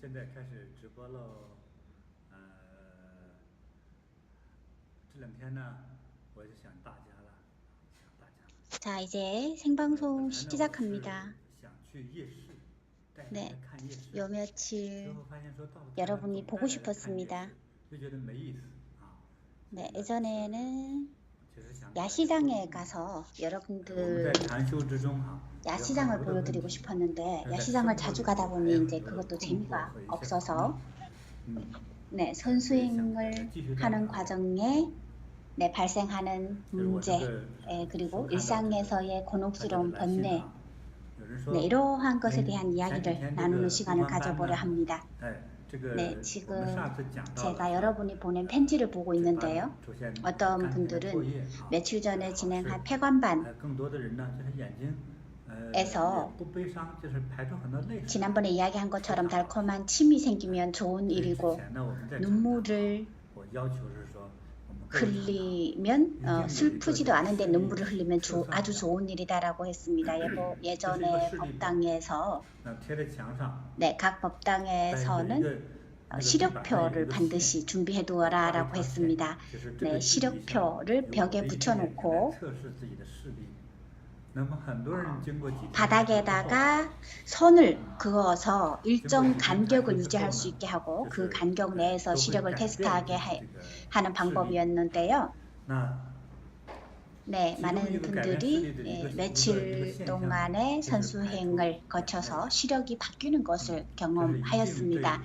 现在开始直播喽。这两天呢，我就想大家了，자, 이제 생방송 시작합니다. 想去夜市，带大 네, 家看夜市。 요 之 며칠 后发现说到台湾 여러분이 总 보고 带大家看夜 싶었습니다. 市，就觉得没意思啊。 네, 예전에는 其实想 야시장에 가서 我们在 여러분들 禅修之中哈， 야시장을 보여드리고 싶었는데 야시장을 자주 가다 보니 이제 그것도 재미가 없어서 네, 선수행을 하는 과정에 네, 발생하는 문제 그리고 일상에서의 곤혹스러운 번뇌 네, 이러한 것에 대한 이야기를 나누는 시간을 가져보려 합니다. 네, 지금 제가 여러분이 보낸 편지를 보고 있는데요. 어떤 분들은 며칠 전에 진행한 폐관반에서 지난번에 이야기한 것처럼 달콤한 침이 생기면 좋은 일이고 눈물을 흘리면 슬프지도 않은데 눈물을 흘리면 아주 좋은 일이다라고 했습니다. 예전에 법당에서 네, 각 법당에서는 시력표를 반드시 준비해 두어라라고 했습니다. 네, 시력표를 벽에 붙여놓고 바닥에다가 선을 그어서 일정 간격을 유지할 수 있게 하고 그 간격 내에서 시력을 테스트하게 하는 방법이었는데요. 네, 많은 분들이 며칠 동안의 선수행을 거쳐서 시력이 바뀌는 것을 경험하였습니다.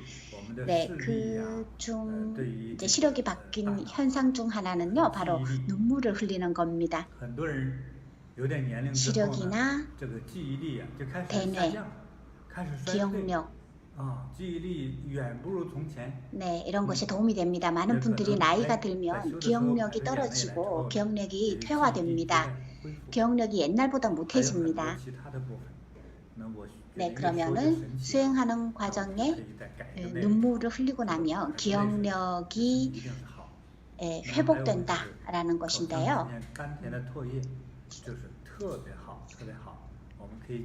네, 그중 이제 시력이 바뀐 현상 중 하나는요, 바로 눈물을 흘리는 겁니다. 시력이나 대뇌, 기억력, 네, 이런 것이 도움이 됩니다. 많은 분들이 나이가 들면 기억력이 떨어지고 기억력이 퇴화됩니다. 기억력이 옛날보다 못해집니다. 네, 그러면은 수행하는 과정에 눈물을 흘리고 나면 기억력이 회복된다라는 것인데요.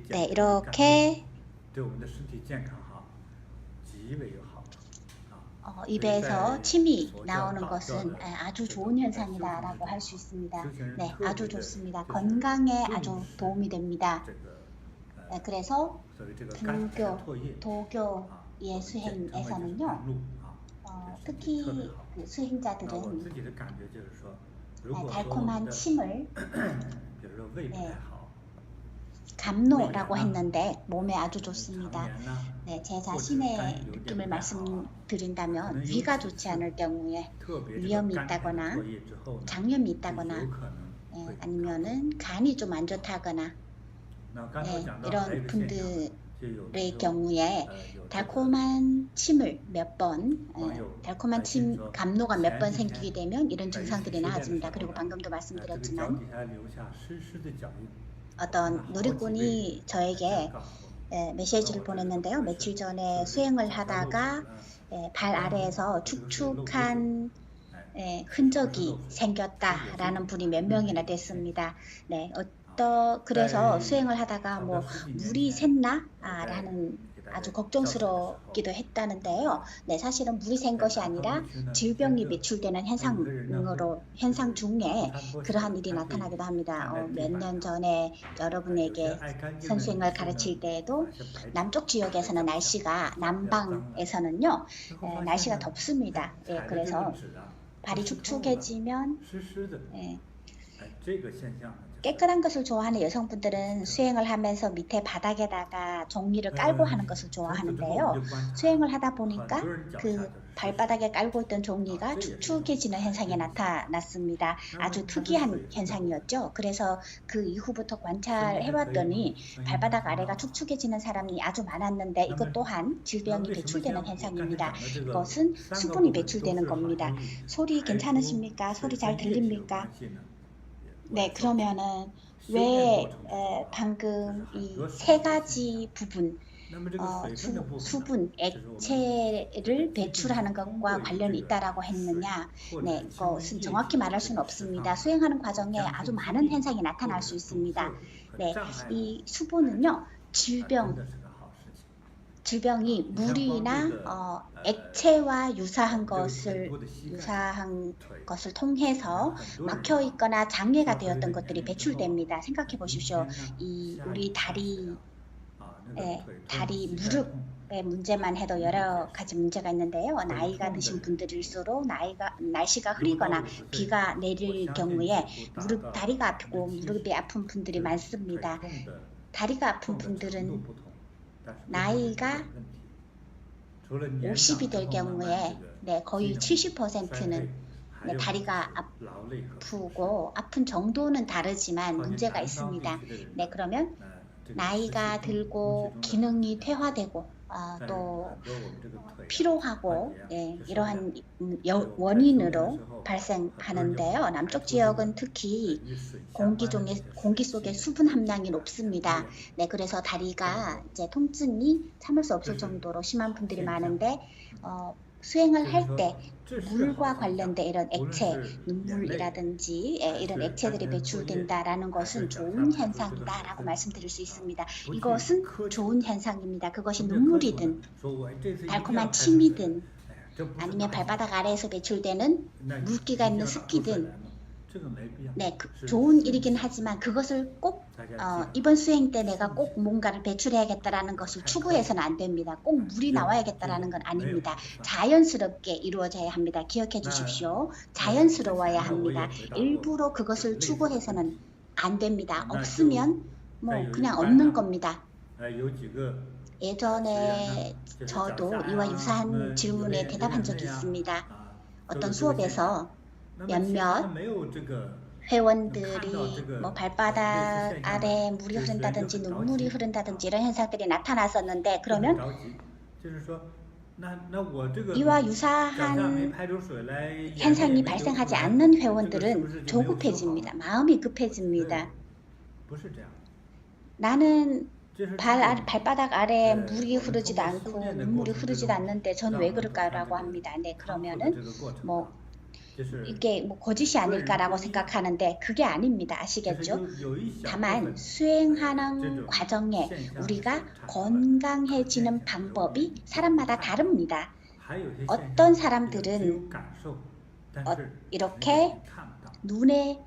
네, 이렇게 입에서 침이 나오는 것은 아주 좋은 현상이다라고 할 수 있습니다. 네, 아주 좋습니다. 건강에 아주 도움이 됩니다. 네, 그래서 도교의 수행에서는요, 특히 그 수행자들은 달콤한 침을 감노라고 했는데 몸에 아주 좋습니다. 네, 제 자신의 느낌을 말씀드린다면 위가 좋지 않을 경우에 위염이 있다거나 장염이 있다거나 아니면은 간이 좀 안 좋다거나 이런 분들의 경우에 달콤한 침을 몇 번, 달콤한 침 감노가 몇 번 생기게 되면 이런 증상들이 나아집니다. 그리고 방금도 말씀드렸지만 어떤 누리꾼이 저에게 메시지를 보냈는데요. 며칠 전에 수행을 하다가 발 아래에서 축축한 흔적이 생겼다라는 분이 몇 명이나 됐습니다. 네, 그래서 수행을 하다가 뭐 물이 샜나? 라는 아주 걱정스럽기도 했다는데요. 네, 사실은 물이 샌 것이 아니라 질병이 매출되는 현상 중에 그러한 일이 나타나기도 합니다. 몇 년 전에 여러분에게 선수행을 가르칠 때에도 남쪽 지역에서는 날씨가 남방에서는요, 날씨가 덥습니다. 그래서 발이 축축해지면 깨끗한 것을 좋아하는 여성분들은 수행을 하면서 밑에 바닥에다가 종이를 깔고 하는 것을 좋아하는데요. 수행을 하다 보니까 그 발바닥에 깔고 있던 종이가 축축해지는 현상이 나타났습니다. 아주 특이한 현상이었죠. 그래서 그 이후부터 관찰해봤더니 발바닥 아래가 축축해지는 사람이 아주 많았는데 이것 또한 질병이 배출되는 현상입니다. 이것은 수분이 배출되는 겁니다. 소리 괜찮으십니까? 소리 잘 들립니까? 네, 그러면은 왜 방금 이 세 가지 부분, 수분, 액체를 배출하는 것과 관련이 있다라고 했느냐? 네, 이것은 정확히 말할 수는 없습니다. 수행하는 과정에 아주 많은 현상이 나타날 수 있습니다. 네, 이 수분은요, 질병이 물이나 액체와 유사한 것을 통해서 막혀 있거나 장애가 되었던 것들이 배출됩니다. 생각해 보십시오. 우리 다리, 무릎의 문제만 해도 여러 가지 문제가 있는데요. 나이가 드신 분들일수록 날씨가 흐리거나 비가 내릴 경우에 다리가 아프고 무릎이 아픈 분들이 많습니다. 다리가 아픈 분들은 나이가 50이 될 경우에 거의 70%는 다리가 아프고 아픈 정도는 다르지만 문제가 있습니다. 그러면 나이가 들고 기능이 퇴화되고 또 피로하고 이러한 원인으로 발생하는데요. 남쪽 지역은 특히 공기 속에 수분 함량이 높습니다. 그래서 다리가 이제 통증이 참을 수 없을 정도로 심한 분들이 많은데 수행을 할 때 물과 관련된 이런 액체, 눈물이라든지 이런 액체들이 배출된다라는 것은 좋은 현상이다라고 말씀드릴 수 있습니다. 이것은 좋은 현상입니다. 그것이 눈물이든 달콤한 침이든 아니면 발바닥 아래에서 배출되는 물기가 있는 습기든 좋은 일이긴 하지만 그것을 꼭 이번 수행 때 내가 꼭 뭔가를 배출해야겠다라는 것을 추구해서는 안 됩니다. 꼭 물이 나와야겠다라는 건 아닙니다. 자연스럽게 이루어져야 합니다. 기억해 주십시오. 자연스러워야 합니다. 일부러 그것을 추구해서는 안 됩니다. 없으면 그냥 없는 겁니다. 예전에 저도 이와 유사한 질문에 대답한 적이 있습니다. 어떤 수업에서 몇몇 회원들이 발바닥 아래 물이 흐른다든지 눈물이 흐른다든지 이런 현상들이 나타났었는데 그러면 이와 유사한 현상이 발생하지 않는 회원들은 조급해집니다. 마음이 급해집니다. 나는 발바닥 아래 물이 흐르지도 않고 눈물이 흐르지도 않는데 전 왜 그럴까라고 합니다. 그러면은 이게 거짓이 아닐까라고 생각하는데 그게 아닙니다. 아시겠죠? 다만 수행하는 과정에 우리가 건강해지는 방법이 사람마다 다릅니다. 어떤 사람들은 이렇게 눈에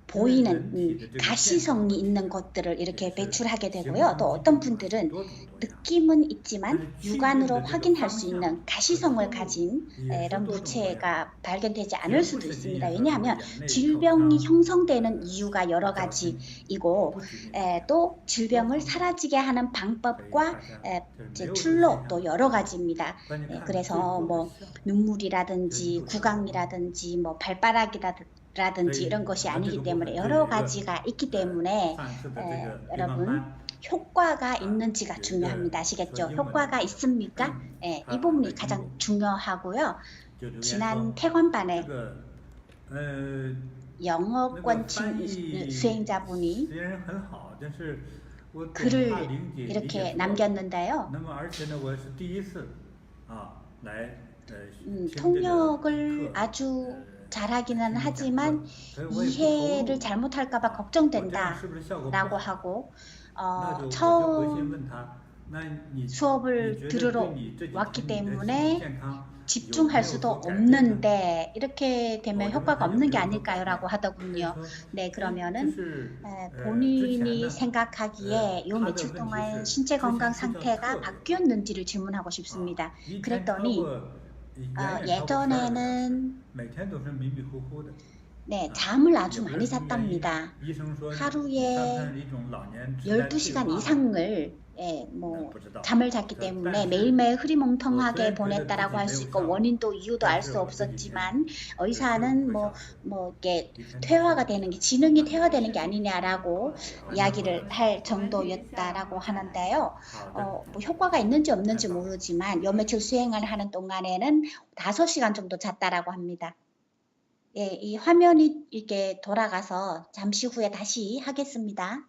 보이는 가시성이 있는 것들을 이렇게 배출하게 되고요. 또 어떤 분들은 느낌은 있지만 육안으로 확인할 수 있는 가시성을 가진 이런 물체가 발견되지 않을 수도 있습니다. 왜냐하면 질병이 형성되는 이유가 여러 가지이고 또 질병을 사라지게 하는 방법과 출路또 여러 가지입니다. 그래서 눈물이라든지 구강이라든지 발바닥이라든지 이런 것이 아니기 때문에 여러 가지가 있기 때문에 여러분 효과가 있는지가 중요합니다. 아시겠죠? 효과가 있습니까? 이 부분이 가장 중요하고요. 지난 태관반에 영어권층 수행자분이 글을 이렇게 남겼는데요. 통역을 아주 잘하기는 하지만 이해를 잘못할까봐 걱정된다 라고 하고 처음 수업을 들으러 왔기 때문에 집중할 수도 없는데 이렇게 되면 효과가 없는 게 아닐까요? 라고 하더군요. 그러면은 본인이 생각하기에 요 며칠 동안 신체 건강 상태가 바뀌었는지를 질문하고 싶습니다. 그랬더니 예전에는 잠을 아주 많이 잤답니다. 하루에 12시간 이상을 잠을 잤기 때문에 매일매일 흐리멍텅하게 보냈다라고 할 수 있고 원인도 이유도 알 수 없었지만 의사는 이게 퇴화가 되는 게 지능이 퇴화되는 게 아니냐라고 이야기를 할 정도였다라고 하는데요. 효과가 있는지 없는지 모르지만 요 며칠 수행을 하는 동안에는 5시간 정도 잤다라고 합니다. 이 화면이 이렇게 돌아가서 잠시 후에 다시 하겠습니다.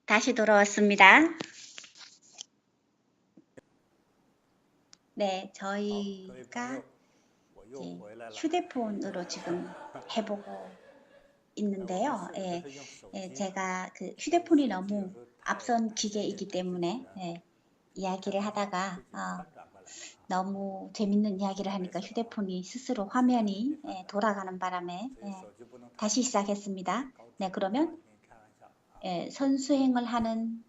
다시 돌아왔습니다. 네, 저희가 이제 휴대폰으로 지금 해보고 있는데요. 제가 그 휴대폰이 너무 앞선 기계이기 때문에 이야기를 하다가 너무 재밌는 이야기를 하니까 휴대폰이 스스로 화면이 돌아가는 바람에 다시 시작했습니다. 네, 그러면 선수행을 하는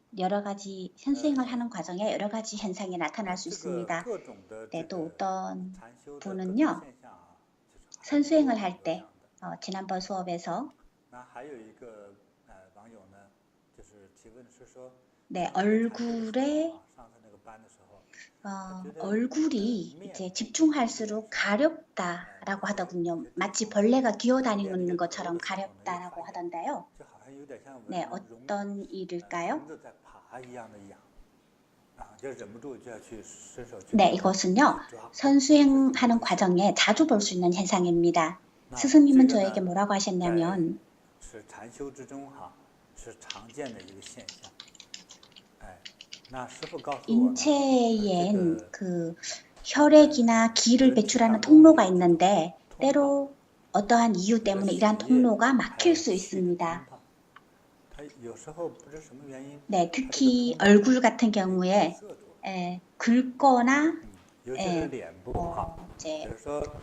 과정에 여러 가지 현상이 나타날 수 있습니다. 네, 또 어떤 분은요, 선수행을 할 때 지난번 수업에서 네, 얼굴이 이제 집중할수록 가렵다라고 하더군요. 마치 벌레가 기어다니는 것처럼 가렵다라고 하던데요. 네, 어떤 일일까요? 네, 이것은요, 선수행하는 과정에 자주 볼 수 있는 현상입니다. 스승님은 저에게 뭐라고 하셨냐면, 인체엔 그 혈액이나 기를 배출하는 통로가 있는데 때로 어떠한 이유 때문에 이러한 통로가 막힐 수 있습니다. 네, 특히 얼굴 같은 경우에 긁거나 이제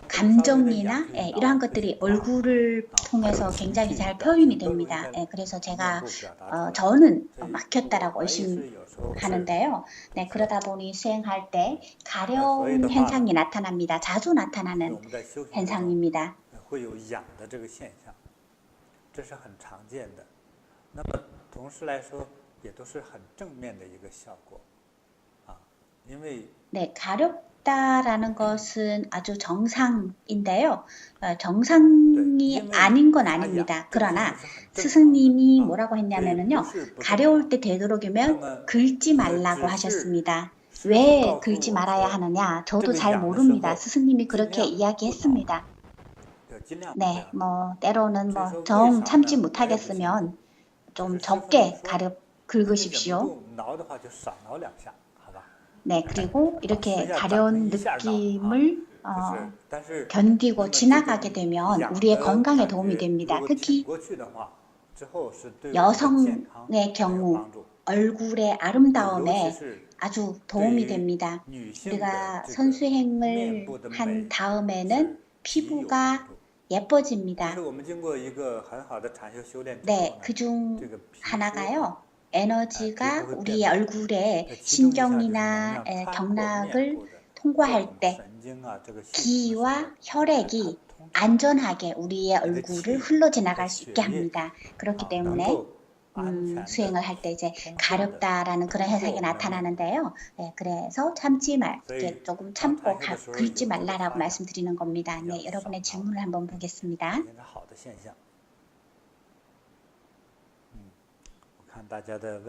감정이나 이러한 것들이 얼굴을 통해서 굉장히 잘 표현이 됩니다. 그래서 제가 저는 막혔다라고 의심하는데요. 네, 그러다 보니 수행할 때 가려운 현상이 나타납니다. 자주 나타나는 현상입니다. 那么同时来说也都是很正面的一个效果因为 네, 가렵다라는 것은 아주 정상인데요. 정상이 아닌 건 아닙니다. 그러나 스승님이 뭐라고 했냐면요. 가려울 때 되도록이면 긁지 말라고 하셨습니다. 왜 긁지 말아야 하느냐? 저도 잘 모릅니다. 스승님이 그렇게 이야기했습니다. 네, 뭐 때로는 뭐 정 참지 못하겠으면 좀 적게 긁으십시오. 네, 그리고 이렇게 가려운 느낌을 견디고 지나가게 되면 우리의 건강에 도움이 됩니다. 특히 여성의 경우 얼굴의 아름다움에 아주 도움이 됩니다. 우리가 선수행을 한 다음에는 피부가 예뻐집니다. 네, 그중 하나가요. 에너지가 우리의 얼굴에 신경이나 경락을 통과할 때 기와 혈액이 안전하게 우리의 얼굴을 흘러 지나갈 수 있게 합니다. 그렇기 때문에 수행을 할 때 이제 가렵다라는 그런 현상이 나타나는데요. 네, 그래서 이렇게 조금 참고 긁지 말라라고 말씀드리는 겁니다. 네, 여러분의 질문을 한번 보겠습니다.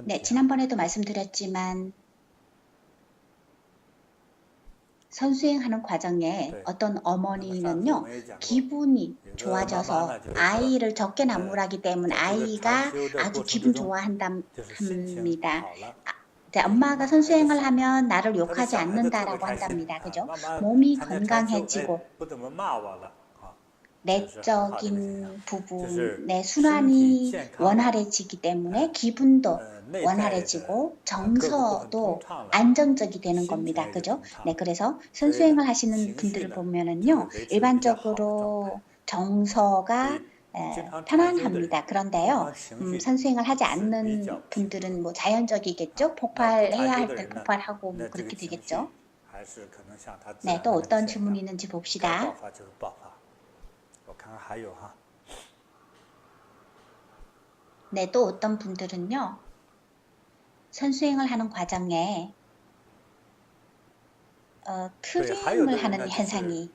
네, 지난번에도 말씀드렸지만 선수행하는 과정에 어떤 어머니는요, 기분이 좋아져서 아이를 적게 난무하기 때문에 아이가 아주 기분 좋아합니다. 엄마가 선수행을 하면 나를 욕하지 않는다라고 한답니다. 그죠? 몸이 건강해지고 내적인 부분의 순환이 원활해지기 때문에 기분도 원활해지고 정서도 안정적이 되는 겁니다. 그죠? 네, 그래서 선수행을 하시는 분들을 보면은요, 일반적으로 정서가 편안합니다. 그런데요, 선수행을 하지 않는 분들은 뭐 자연적이겠죠? 폭발해야 할 때 폭발하고 뭐 그렇게 되겠죠? 네, 또 어떤 질문이 있는지 봅시다. 네, 또 어떤 분들은요, 선수행을 하는 과정에 트림을 하는 현상이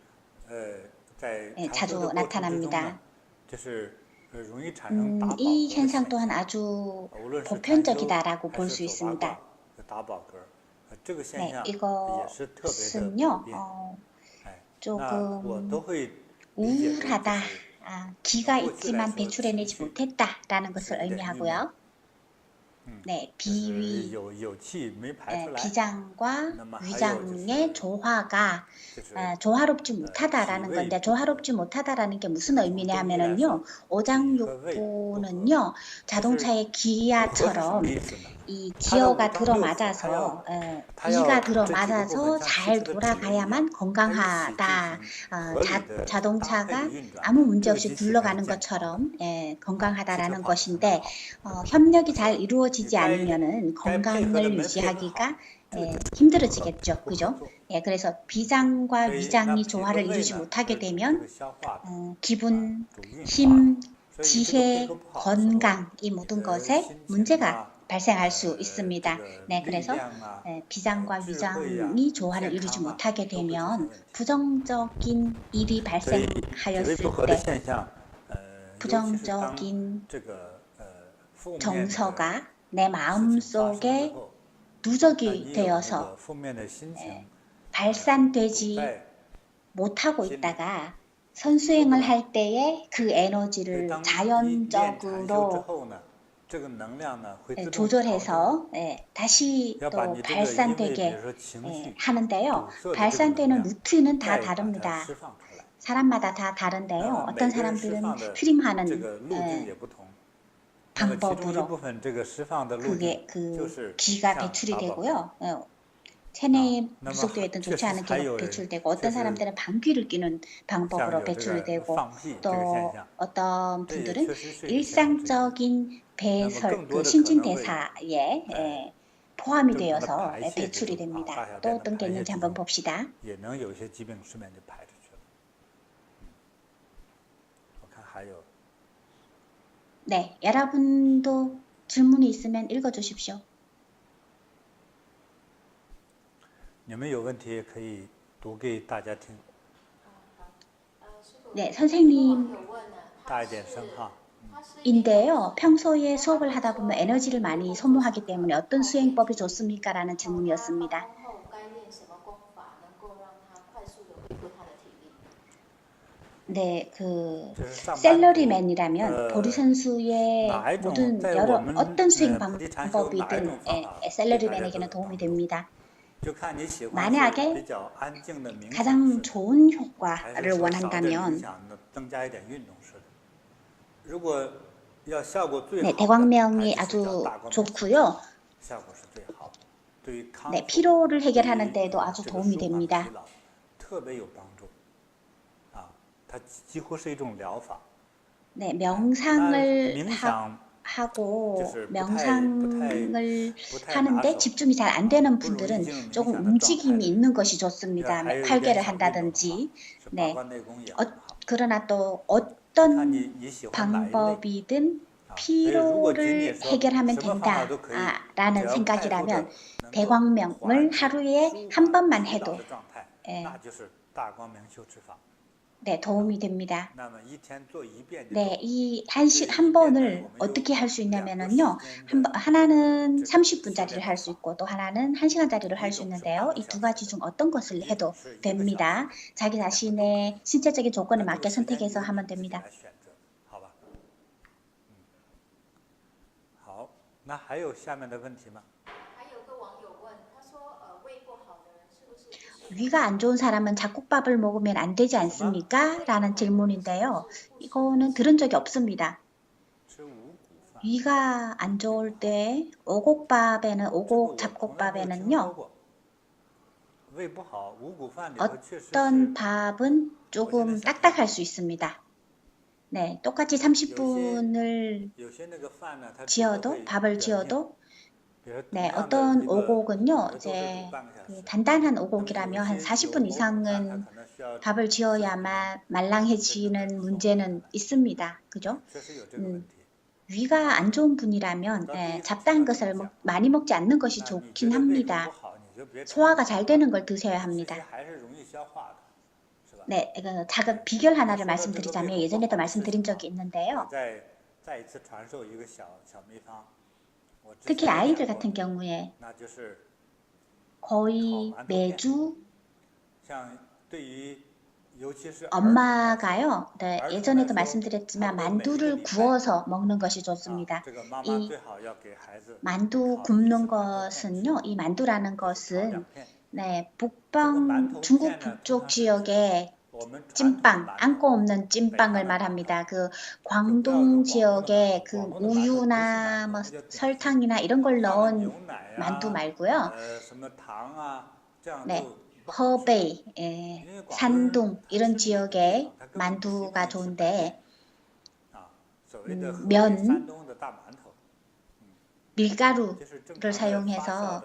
자주 나타납니다. 이 현상 또한 아주 보편적이다라고 볼 수 있습니다. 네, 이것은요, 조금 우울하다, 기가 있지만 배출해내지 못했다라는 것을 의미하고요. 네, 비위, 有气没排出来， 비장과 那么还有 위장의 조화가 조화롭지 못하다라는 건데 조화롭지 못하다라는 게 무슨 의미냐 하면은요. 오장육부는요. 자동차의 기아처럼 이 기어가 들어맞아서 이가 들어맞아서 잘 돌아가야만 건강하다. 자동차가 아무 문제 없이 굴러가는 것처럼 건강하다라는 것인데 협력이 잘 이루어지지 않으면은 건강을 유지하기가 힘들어지겠죠, 그죠? 그래서 비장과 위장이 조화를 이루지 못하게 되면 기분, 힘, 지혜, 건강 이 모든 것에 문제가 발생할 수 있습니다. 네, 그래서 비장과 위장이 조화를 이루지 못하게 되면 부정적인 일이 발생하였을 때 부정적인 정서가 내 마음속에 누적이 되어서 발산되지 못하고 있다가 선수행을 할 때에 그 에너지를 자연적으로 조절해서 다시 또 발산되게 하는데요. 발산되는 루트는 다 다릅니다. 사람마다 다 다른데요. 어떤 사람들은 트림하는 방법으로 그게 기가 배출이 되고요. 체내에 누속되어 있던 좋지 않은 기가 배출되고 어떤 사람들은 방귀를 뀌는 방법으로 배출되고 또 어떤 분들은 일상적인 배설, 신진대사에 포함이 되어서 배출이 됩니다. 또 어떤 게 있는지 한번 봅시다. 네, 여러분도 질문이 있으면 읽어주십시오. 你们有问题可以读给大家听。 네, 선생님 大一点声哈。 인데요. 평소에 수업을 하다 보면 에너지를 많이 소모하기 때문에 어떤 수행법이 좋습니까? 라는 질문이었습니다. 네, 셀러리맨이라면 보리 선수의 모든 어떤 수행 방법이든 셀러리맨에게는 도움이 됩니다. 만약에 가장 좋은 효과를 원한다면 대광명이 아주 좋고요. 네, 피로를 해결하는 데에도 아주 도움이 됩니다. 네, 명상을 하고 명상을 하는데 집중이 잘 안 되는 분들은 조금 움직임이 있는 것이 좋습니다. 활개를 한다든지. 네. 그러나 또 어떤 방법이든 피로를 해결하면 된다라는 생각이라면 대광명을 하루에 한 번만 해도 네, 도움이 됩니다. 네, 이 한 번을 어떻게 할 수 있냐면요. 하나는 30분짜리를 할 수 있고 또 하나는 1시간짜리를 할 수 있는데요. 이 두 가지 중 어떤 것을 해도 됩니다. 자기 자신의 신체적인 조건에 맞게 선택해서 하면 됩니다. 好，那还有下面的问题吗？ 위가 안 좋은 사람은 잡곡밥을 먹으면 안 되지 않습니까? 라는 질문인데요. 이거는 들은 적이 없습니다. 위가 안 좋을 때 잡곡밥에는요. 어떤 밥은 조금 딱딱할 수 있습니다. 네, 똑같이 30분을 밥을 지어도 네, 어떤 오곡은요, 이제 단단한 오곡이라면 한 40분 이상은 밥을 지어야만 말랑해지는 문제는 있습니다. 그죠? 위가 안 좋은 분이라면 잡다한 것을 많이 먹지 않는 것이 좋긴 합니다. 소화가 잘 되는 걸 드셔야 합니다. 네, 비결 하나를 말씀드리자면 예전에도 말씀드린 적이 있는데요. 특히 아이들 같은 경우에 거의 매주 엄마가요, 네, 예전에도 말씀드렸지만 만두를 구워서 먹는 것이 좋습니다. 이 만두 굽는 것은요, 이 만두라는 것은 네, 중국 북쪽 지역의 찐빵, 안고 없는 찐빵을 말합니다. 그 광동 지역의 그 우유나 뭐 설탕이나 이런 걸 넣은 만두 말고요. 네, 허베이, 산둥 이런 지역의 만두가 좋은데 면, 밀가루를 사용해서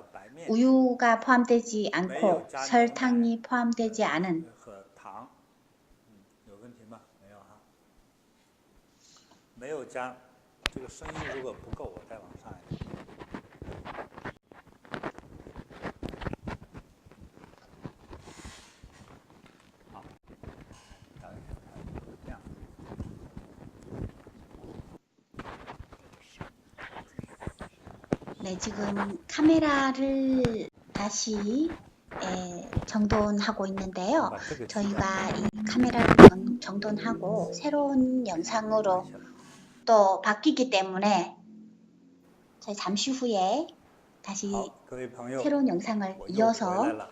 우유가 포함되지 않고 설탕이 포함되지 않은 네, 지금 카메라를 다시 정돈하고 있는데요. 저희가 이 카메라를 정돈하고 새로운 영상으로 또 바뀌기 때문에 저희 잠시 후에 다시 새로운 영상을 이어서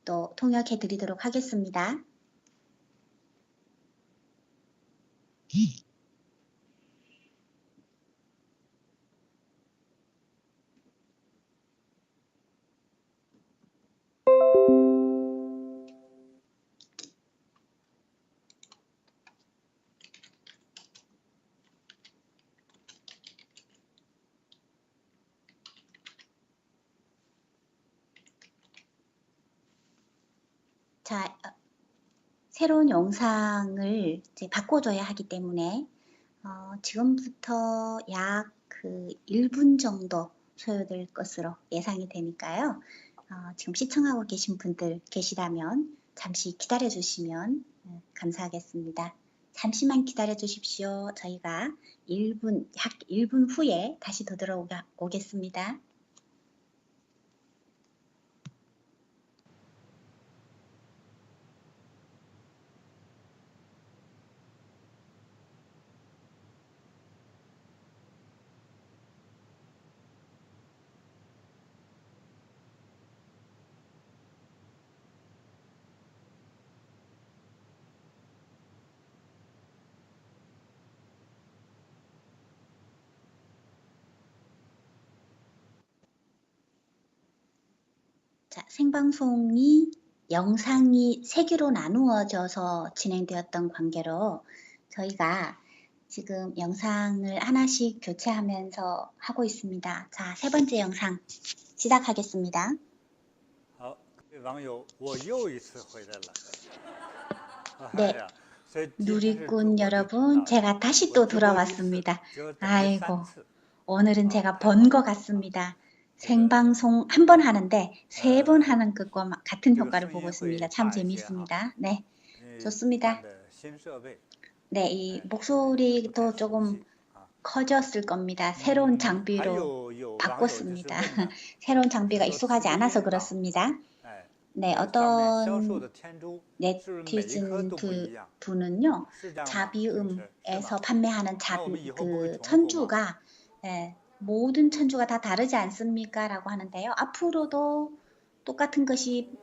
또 통역해 드리도록 하겠습니다. 자, 새로운 영상을 이제 바꿔줘야 하기 때문에 지금부터 약 1분 정도 소요될 것으로 예상이 되니까요. 지금 시청하고 계신 분들 계시다면 잠시 기다려 주시면 감사하겠습니다. 잠시만 기다려 주십시오. 저희가 약 1분 후에 다시 되돌아오겠습니다. 자, 영상이 3개로 나누어져서 진행되었던 관계로 저희가 지금 영상을 하나씩 교체하면서 하고 있습니다. 자, 3번째 영상 시작하겠습니다. 네, 누리꾼 여러분, 제가 다시 또 돌아왔습니다. 아이고, 오늘은 제가 번 것 같습니다. 생방송 한 번 하는데 3번 하는 것과 같은 효과를 보고 있습니다. 참 재미있습니다. 네, 좋습니다. 네, 이 목소리도 조금 커졌을 겁니다. 새로운 장비로 바꿨습니다. 새로운 장비가 익숙하지 않아서 그렇습니다. 네, 어떤 네티즌 분은요, 자비음에서 판매하는 천주가 모든 천주가 다 다르지 않습니까? 라고 하는데요. 앞으로도 똑같은 것이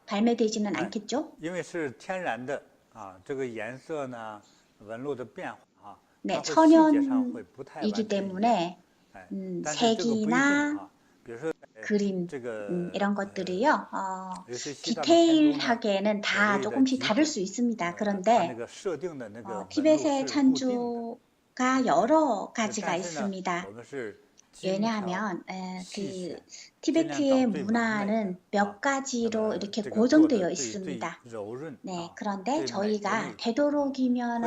발매되지는 않겠죠? 네, 천연이기 때문에 색이나 그림 이런 것들이요. 디테일하게는 다 조금씩 다를 수 있습니다. 그런데 티벳의 천주가 여러 가지가 있습니다. 왜냐하면 티베트의 문화는 몇 가지로 이렇게 고정되어 있습니다. 네, 그런데 저희가 되도록이면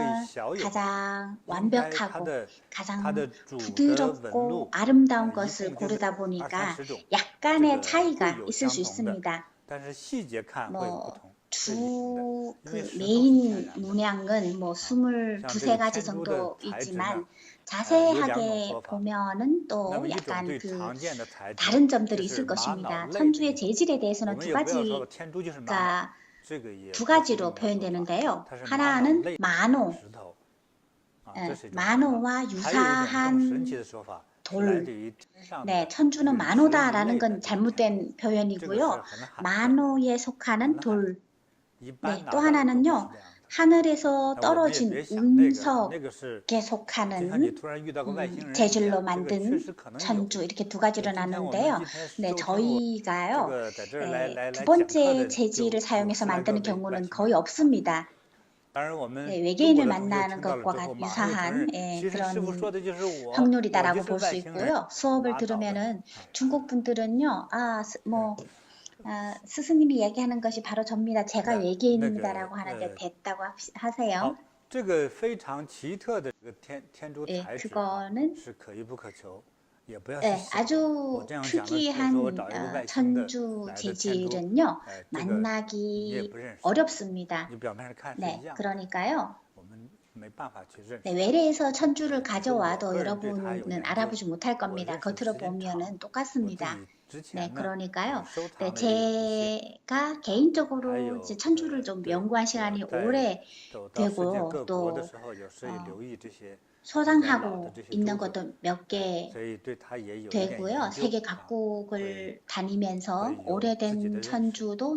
가장 완벽하고 가장 부드럽고 아름다운 것을 고르다 보니까 약간의 차이가 있을 수 있습니다. 메인 문양은 22~23가지 정도 있지만 자세하게 보면은 또 약간 다른 점들이 있을 것입니다. 천주의 재질에 대해서는 2가지가 두 가지로 표현되는데요. 하나는 마노, 마노와 유사한 돌, 네, 천주는 마노다라는 건 잘못된 표현이고요. 마노에 속하는 돌, 네, 또 하나는요. 하늘에서 떨어진 운석에 속하는 재질로 만든 천주 이렇게 두 가지로 나누는데요. 네, 저희가요. 네, 두 번째 재질을 사용해서 만드는 경우는 거의 없습니다. 네, 외계인을 만나는 것과 유사한 그런 확률이다라고 볼 수 있고요. 수업을 들으면은 중국 분들은요, 스승님이 얘기하는 것이 바로 접니다. 제가 외계인입니다라고 하는데 됐다고 하세요. 예, 그거는 아주 특이한 천주 재질은요 만나기 어렵습니다. 네, 그러니까요. 네, 외래에서 천주를 가져와도 여러분은 알아보지 못할 겁니다. 겉으로 보면은 똑같습니다. 네, 그러니까요. 네, 제가 개인적으로 이제 천주를 좀 연구한 시간이 오래 되고 또 소장하고 있는 것도 몇 개 되고요. 세계 각국을 다니면서 오래된 천주도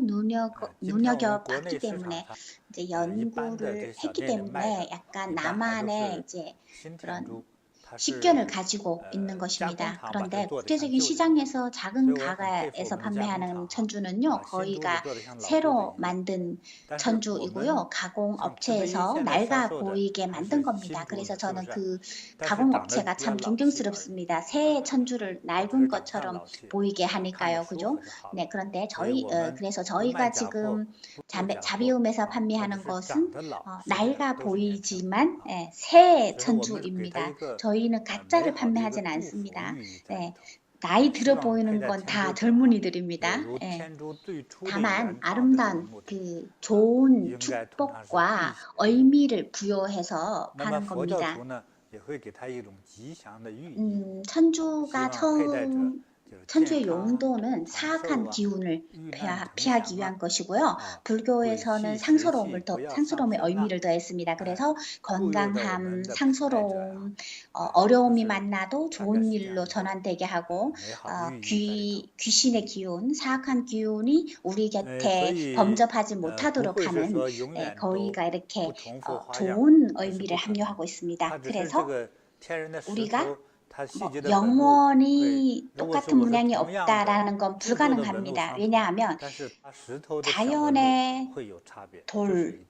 눈여겨봤기 때문에 이제 연구를 했기 때문에 약간 나만의 이제 그런 식견을 가지고 있는 것입니다. 그런데 국제적인 시장에서 작은 가게에서 판매하는 천주는요, 거의가 새로 만든 천주이고요, 가공업체에서 낡아 보이게 만든 겁니다. 그래서 저는 그 가공업체가 참 존경스럽습니다. 새 천주를 낡은 것처럼 보이게 하니까요, 그죠? 네, 그런데 그래서 저희가 지금 자비움에서 판매하는 것은 낡아 보이지만 새 천주입니다. 저희는 가짜를 판매하진 않습니다. 네, 나이 들어 보이는 건 다 젊은이들입니다. 네. 다만 아름다운 그 좋은 축복과 의미를 부여해서 파는 겁니다. 천주가 천주의 용도는 사악한 기운을 피하기 위한 것이고요. 불교에서는 상스러움의 의미를 더했습니다. 그래서 건강함, 상스러움, 어려움이 만나도 좋은 일로 전환되게 하고 귀신의 기운, 사악한 기운이 우리 곁에 범접하지 못하도록 하는 거의가 이렇게 좋은 의미를 함유하고 있습니다. 그래서 우리가 영원히 똑같은 문양이 없다라는 건 불가능합니다. 왜냐하면 자연의 돌,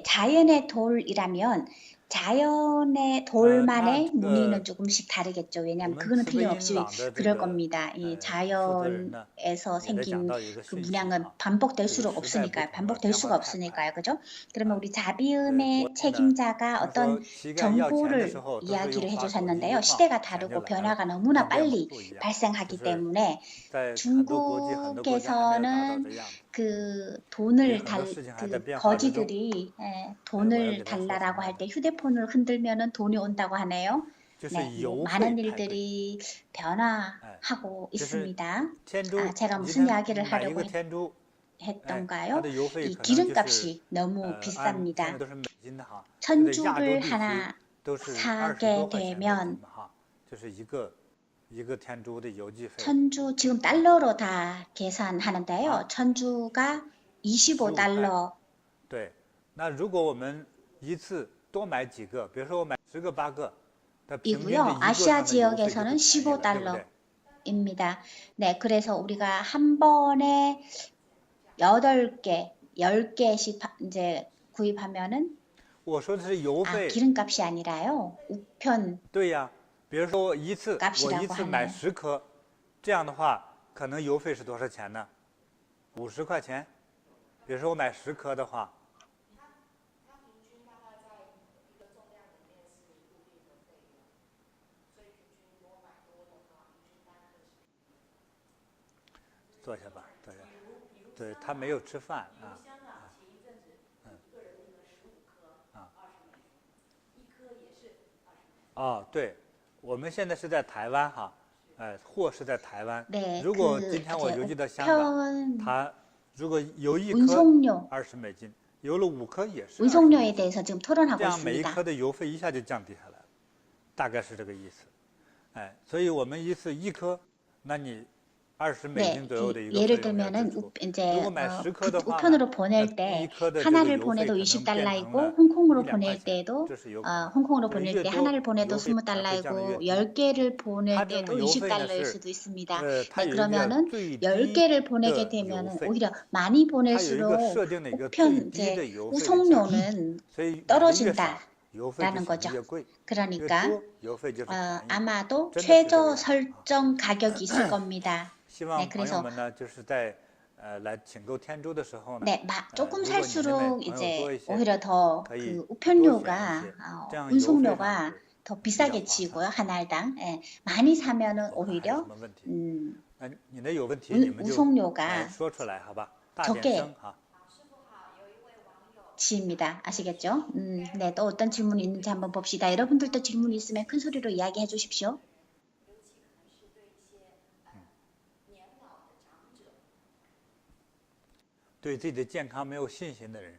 자연의 돌이라면 자연의 돌만의 무늬는 조금씩 다르겠죠. 왜냐하면 그거는 틀림없이 그럴 겁니다. 이 자연에서 생긴 그 문양은 반복될 수가 없으니까요. 그죠? 그러면 우리 자비음의 책임자가 어떤 정보를 이야기를 해주셨는데요. 시대가 다르고 변화가 너무나 빨리 발생하기 때문에 중국에서는 그 거지들이 돈을 달라라고 할 때 휴대폰을 흔들면은 돈이 온다고 하네요. 네, 많은 일들이 변화하고 있습니다. 제가 무슨 이야기를 하려고 했던가요? 이 기름값이 너무 비쌉니다. 천주를 하나 사게 되면 천주 지금 달러로 다 계산하는데요. 천주가 25달러. 对，那如果我们一次多买几个，比如说我买10个8个， 이고요. 아시아 지역에서는 15달러입니다. 네, 그래서 우리가 한 번에 8개, 10개씩 이제 구입하면은 기름값이 아니라요. 우편 对呀，比如说我一次买10颗，这样的话，可能邮费是多少钱呢？50块钱。比如说我买10颗的话，它平均大概在一个重量里面是固定的费用，所以平均如果买多的话，平均单颗是。坐下吧，坐下。对，他没有吃饭啊。香港前一阵子一个人订了15颗，20美金，一颗也是20美金。哦，对，我们现在是在台湾哈，或是在台湾， 네, 如果今天我邮寄到香港，他如果邮一颗$20，邮了5颗也是운송료에 대해서 지금 这 토론하고 样每一 있습니다. 颗的邮费一下就降低下来了，大概是这个意思。所以我们一次1颗，那你$20 左右的一个费 예를 用要支 들면은 出。 이제 如果买10颗的话， 우편으로 보낼 때 一颗的这个 하나를 邮费 보내도 可能变 20달러이고 成了 홍콩으로 1-2 보낼 块钱， 때도 这是有可能。 홍콩으로 보낼 越 때 多 하나를 보내도 邮费反而会降得越 20달러이고 低。 10개를 보낼 它这 때도 种邮费呢 20달러일 是 수도 있습니다. 它 네, 有一个 그러면은 最低 10개를 보내게 的邮 되면은 费， 오히려 많이 它有一个 보낼수록 设定的一个最 우편 低的 이제 邮费的价格， 우송료는 所以买的越 떨어진다 少，邮费就 라는 显得 거죠. 越贵，越 그러니까 多邮费就是便宜。 아마도 真的是这个 최저 样子。 설정 가격이 있을 겁니다. 希望 네, 朋友 그래서 们呢，就是在来请购天珠的时候呢， 네, 조금 如果你那边 살수록 朋友多 이제 一些， 오히려 더 可以 그 多选 우편료가 一些，这样邮费上 운송료가 是 더 比较 비싸게 划算。 치고요. 한 알당. 예, 많이 사면은 还有什 오히려 么问题？你的有问题 운 你们就 우송료가 说出来，好吧？大 적게 点声哈。 치입니다. 아시겠죠? 네, 또 어떤 질문이 있는지 한번 봅시다. 여러분들도 질문 있으면 큰 소리로 이야기해 주십시오. 对自己的健康没有信心的人，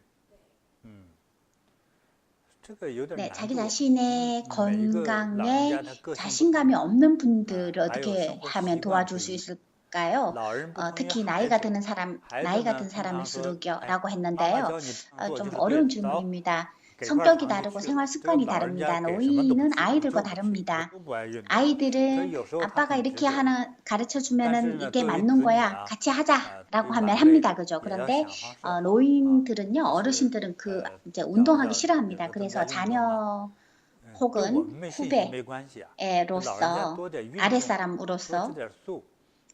这个有点 네, 难 자기 度。 자신의 每一个老人 건강에 家他个性不同， 자신감이 없는 분들을 还有 어떻게 生活 하면 习惯 도와줄 不 수 一。 있을까요? 老人不同于 특히 孩 나이가 子， 드는 사람, 孩子 나이 呢 같은 通常 사람일수록요. 说， 라고 妈妈 했는데요. 教你这样做就 좀 是对 어려운 的，走， 질문입니다. 给块 성격이 糖就 다르고 去了。 생활 这个 습관이 老人家 다릅니다. 给什么都不 노인은 去，我 아이들과 就不去，我 다릅니다. 都不爱运动。所以 아이들은 有时候他 아빠가 很直 이렇게 接， 하나 가르쳐 但是 주면은 呢， 이게 作为 맞는 子女 거야. 啊， 같이 하자라고 对 하면 晚辈 합니다. 그죠? 也要 그런데 想方设法， 노인들은요, 就是 어르신들은 그 이제 要 운동하기 要 싫어합니다. 增 그래서 加运动嘛。 자녀 对我 혹은 们没信心没关系啊，老人家 후배로서 多点运动，多吃 아랫사람으로서 点素，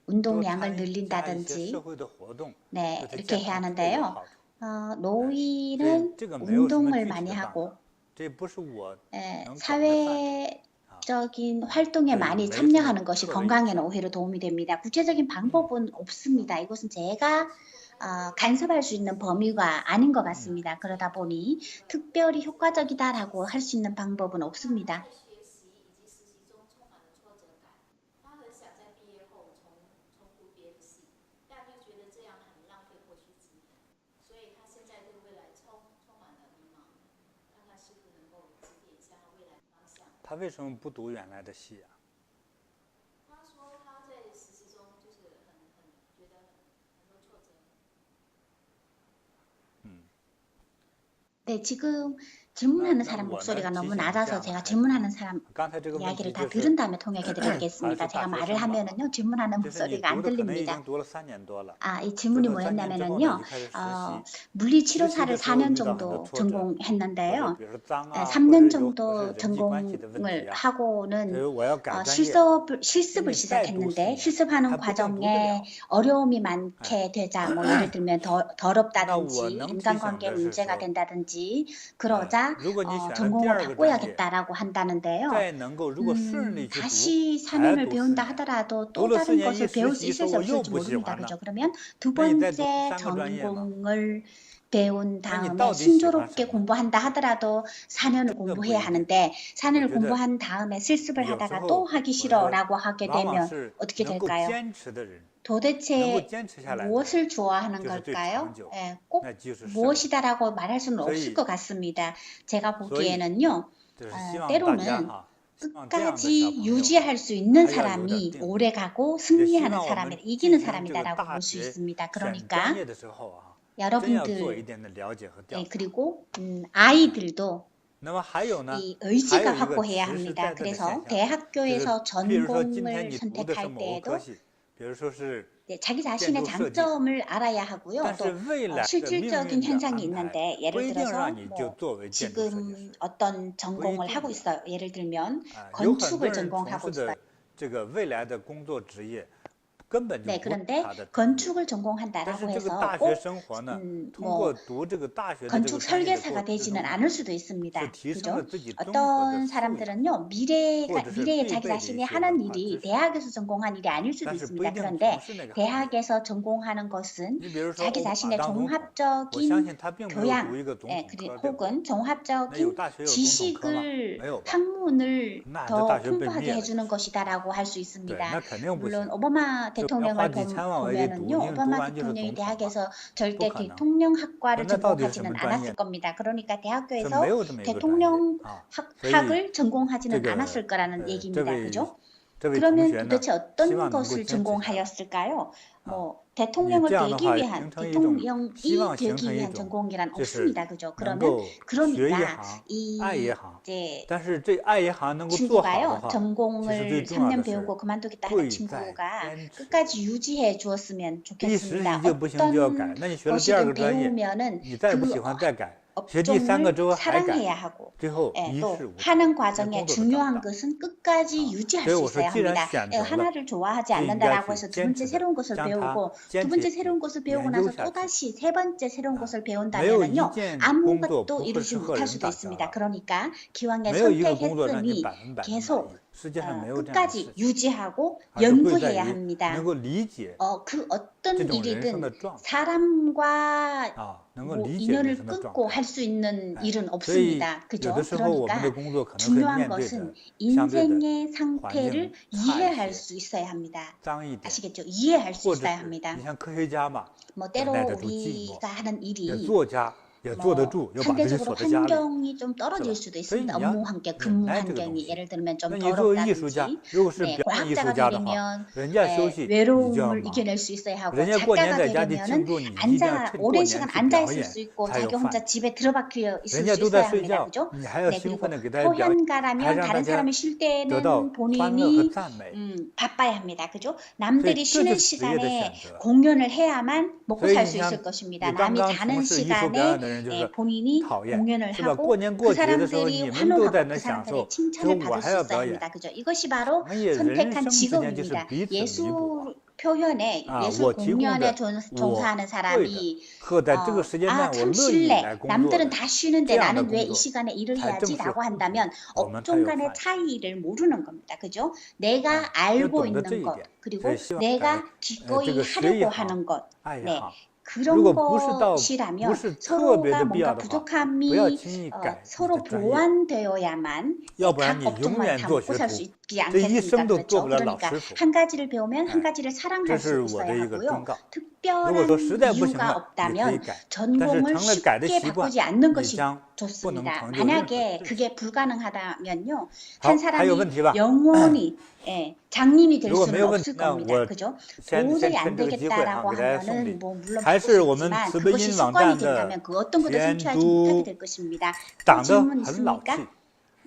운동량을 多参加一些 늘린다든지 社会的活动， 네, 对他 이렇게 健 해야 康特别有 하는데요. 好处。 노인은 这个没有什么 운동을 具体 많이 的办法， 하고 这不是我能管的范畴。 사회적인 활동에 네, 많이 매일 참여하는 좀 것이 특별히 건강에는 있죠. 오히려 도움이 됩니다. 구체적인 방법은 없습니다. 이것은 제가 간섭할 수 있는 범위가 아닌 것 같습니다. 그러다 보니 특별히 효과적이다라고 할 수 있는 방법은 없습니다.他为什么不读原来的系啊？ 네, 지금 질문하는 사람 목소리가 너무 낮아서 제가 질문하는 사람 이야기를 다 들은 다음에 통역해드리겠습니다. 제가 말을 하면은요, 질문하는 목소리가 안 들립니다. 이 질문이 뭐였냐면은요, 물리치료사를 4년 정도 전공했는데요. 3년 정도 전공을 하고는 실습을 시작했는데 실습하는 과정에 어려움이 많게 되자, 뭐 예를 들면 더럽다든지 인간관계 문제가 된다든지 그러자 전공을 바꿔야겠다라고 한다는데요. 다시 4년을 배운다 하더라도 또 다른 것을 배울 수 있을지 없을지 모릅니다. 그죠? 그러면 두 번째 전공을 배운 다음에 순조롭게 공부한다 하더라도 4년을 공부해야 하는데 4년을 공부한 다음에 실습을 하다가 또 하기 싫어라고 하게 되면 어떻게 될까요? 도대체 무엇을 좋아하는 걸까요? 꼭 무엇이다라고 말할 수는 없을 것 같습니다. 제가 보기에는요, 때로는 끝까지 유지할 수 있는 사람이 오래가고 승리하는 사람을 이기는 사람이다라고 볼 수 있습니다. 그러니까 여러분들 그리고 아이들도 이 의지가 확고해야 합니다. 그래서 대학교에서 전공을 선택할 때에도 자기 자신의 장점을 알아야 하고요. 또 실질적인 현상이 있는데 예를 들어서 지금 어떤 전공을 하고 있어요. 예를 들면 건축을 전공하고 있어요. 根本就 네, 不是 그런데 他的专业。 건축을 但 전공한다라고 是这个 해서 大学 꼭 生活呢，通 뭐 过读这个大学的这 건축 个专业的 설계사가 过程 되지는 中， 않을 수도 是 있습니다. 提升 그죠? 了自己综合的 어떤 素养， 사람들은요, 或 미래에 者是 자기 必备的一 자신이 些 하는 文化知 일이 识， 대학에서 전공한 일이 아닐 수도 但是不 있습니다. 一定 그런데 从事那个行业。 대학에서 전공하는 것은 你比如说 자기 欧法 자신의 当总统，我相 종합적인 信他并没有读 교양, 一个总 예, 统 그리- 科，对不对？ 혹은 那有 종합적인 大学有总统科吗？ 지식을 没有吧？ 학문을 那这 더 大学被 풍부하게 灭了。 해주는 것이다라고 할 수 对， 있습니다. 那肯定不 물론 行。 오바마 就要花 대통령을 几千万我也读， 보면은요, 因为读 오바마 完就是总 대통령이 统嘛， 대학에서 不 절대 可能。 대통령학과를 那到底什 전공하지는 么专 않았을 业？ 겁니다. 그러니까 是 대학교에서 没有这么一个专业啊。所以 대통령학을 这 전공하지는 个 않았을 거라는 这 얘기입니다. 位 그죠? 这位同 그러면 学呢， 도대체 希 어떤 望能够 것을 坚持下来。 전공하였을까요? 啊， 뭐 你 대통령을 这样的 되기 话 위한 形成一种，希 대통령이 望形 되기 成一 위한 种， 전공이란 就是 없습니다. 그죠? 能 그러면 够学一 그러니까 行，爱一 이 行。 이제 但是这爱一行能够做好的 친구가요 话，其实最 전공을 重要 3년 的是 배우고 그만두겠다 하는 贵在 친구가 坚持。 끝까지 유지해 주었으면 第十 좋겠습니다. 一就不行就要改。 어떤 那你学了第二 것이든 个专业， 배우면은 你再不 그 喜欢再改，学第三个 업종을 之后还改， 사랑해야 하고 最后 예, 一 또 事无成， 하는 连 과정에 工作都找不 중요한 到。 것은 끝까지 啊， 유지할 所以 수 我说， 있어야 既然 합니다. 选 예, 择了， 하나를 좋아하지 就应该 않는다라고 去 해서 두 坚 번째 持的 새로운 것을 将它 배우고 坚 두 持 번째 去 새로운 것을 배우고 研究 나서 下 또 去。 다시 세 번째 새로운 啊， 것을 没有一 배운다면은요 件工作 아무것도 不会 이루지 是和 못할 人 수도 打交 있습니다. 道， 그러니까 기왕에 没有一个工作让你 선택했으니 100%满意。 계속 世界上没有这样的 끝까지 事情， 유지하고 而是贵在 연구해야 于 합니다. 能够理解 그 这 어떤 种人生的 일이든 状态 사람과 啊，能够 뭐 理解人 인연을 生的状 끊고 态。 할 수 있는 哎， 일은 所以 없습니다. 有 그죠? 的时候我们的 그러니까 工作可能会 중요한 面对 것은 着相对的 인생의 环 상태를 境差一 이해할 些、 수 있어야 합니다. 脏一点， 아시겠죠? 이해할 수 或者 있어야 是 합니다. 你像科学家嘛， 뭐 要 때로 耐得住寂寞； 우리가 하는 也 일이 作家也坐得 뭐 住，要把自己 상대적으로 锁在家里， 환경이 좀 是 떨어질 吧？ 수도 所以 있습니다. 你要 업무 환경, 忍 근무 耐这个东 환경이 西。 예를 들면 좀 那你作为艺术家， 더럽다든지 如果是 네, 表演艺术 과학자가 家的话， 되려면 人家休 에, 息你就要 외로움을 忙， 이겨낼 수 있어야 하고 人家过年 작가가 在家里 되려면은 庆祝，你一定要 앉아 趁 오랜 过 시간 年去 앉아 表 있을 演 수 있고 才有 자기 饭 혼자 吃。 집에 들어박혀 있을 人家 수 都在 있어야 睡 합니다. 觉， 그죠? 你还要 네, 兴奋 그리고 的给大家表演，还 표현가라면 让大 다른 家 사람이 쉴 得到 때는 欢乐和 본인이 赞美。 바빠야 합니다. 그죠? 所以 남들이 这就 쉬는 是职业的选 시간에 择。 공연을 해야만 먹고 所以 살 你 수 像 있을 것입니다. 你刚 남이 刚从 자는 事艺术表 시간에 演的人就 예, 是 본인이 讨厌， 공연을 是吧？ 하고 过年 그 过节的时候， 사람들이 你们都在 환호하고 那 그 享 사람들의 受，之后 칭찬을 我 받을 还 수 要 있어야 表演。 합니다. 그죠? 이것이 바로 我们也人 선택한 生之间就是 직업입니다. 彼此弥补啊。 예술 표현에 啊， 예술 我提供 공연에 的，我 종사하는 会的， 사람이 和在这个时间段我 참 乐意 쉴래. 来工作 남들은 的 다 这 쉬는데 样的 나는 왜 工 이 作， 시간에 일을 才正是 해야지라고 互补， 한다면 我们才有 업종 간의 饭吃。 차이를 모르는 겁니다. 그죠? 내가 要 알고 懂得这 있는 一 것 点，所 그리고 以希望 내가 这 기꺼이 个学一 하려고 行， 하는 것. 爱一 네. 行。如 그런 果不是到不 것이라면 是特别 서로가 的必要 뭔가 的话，不要 부족함이 轻易改你 서로 的专业， 보완되어야만 要不然 각 你永 업종마다 远 다 做 먹고 学 살 수 徒， 있지 这一 않겠습니까? 生都做 그렇죠? 不了老 그러니까 师傅。 한 가지를 배우면 한 哎， 가지를 这 사랑할 是 수 我的 있어야 一个 하고요. 忠告。如果 특별한 说实在不行 이유가 了，你可以 없다면 改，但是 전공을 成了改的 쉽게 习惯， 바꾸지 않는 你 것이 将不能 좋습니다. 成就任何 만약에 事情。 그게 불가능하다면요, 好， 한 还有 사람이 问题吧？ 영원히 예, 장님이 될 如果没 수는 有问题， 없을 那 겁니다. 我 그죠? 先 도저히 안 趁这个机会啊， 되겠다라고 给大家送 하면은 礼， 뭐 물론 还 바꿀 是 수 我们 있지만 慈悲 그것이 音网 습관이 站的 된다면 그 어떤 것도 监 성취하지 못하게 督， 될 것입니다. 또 长得 질문 很老 있습니까? 气，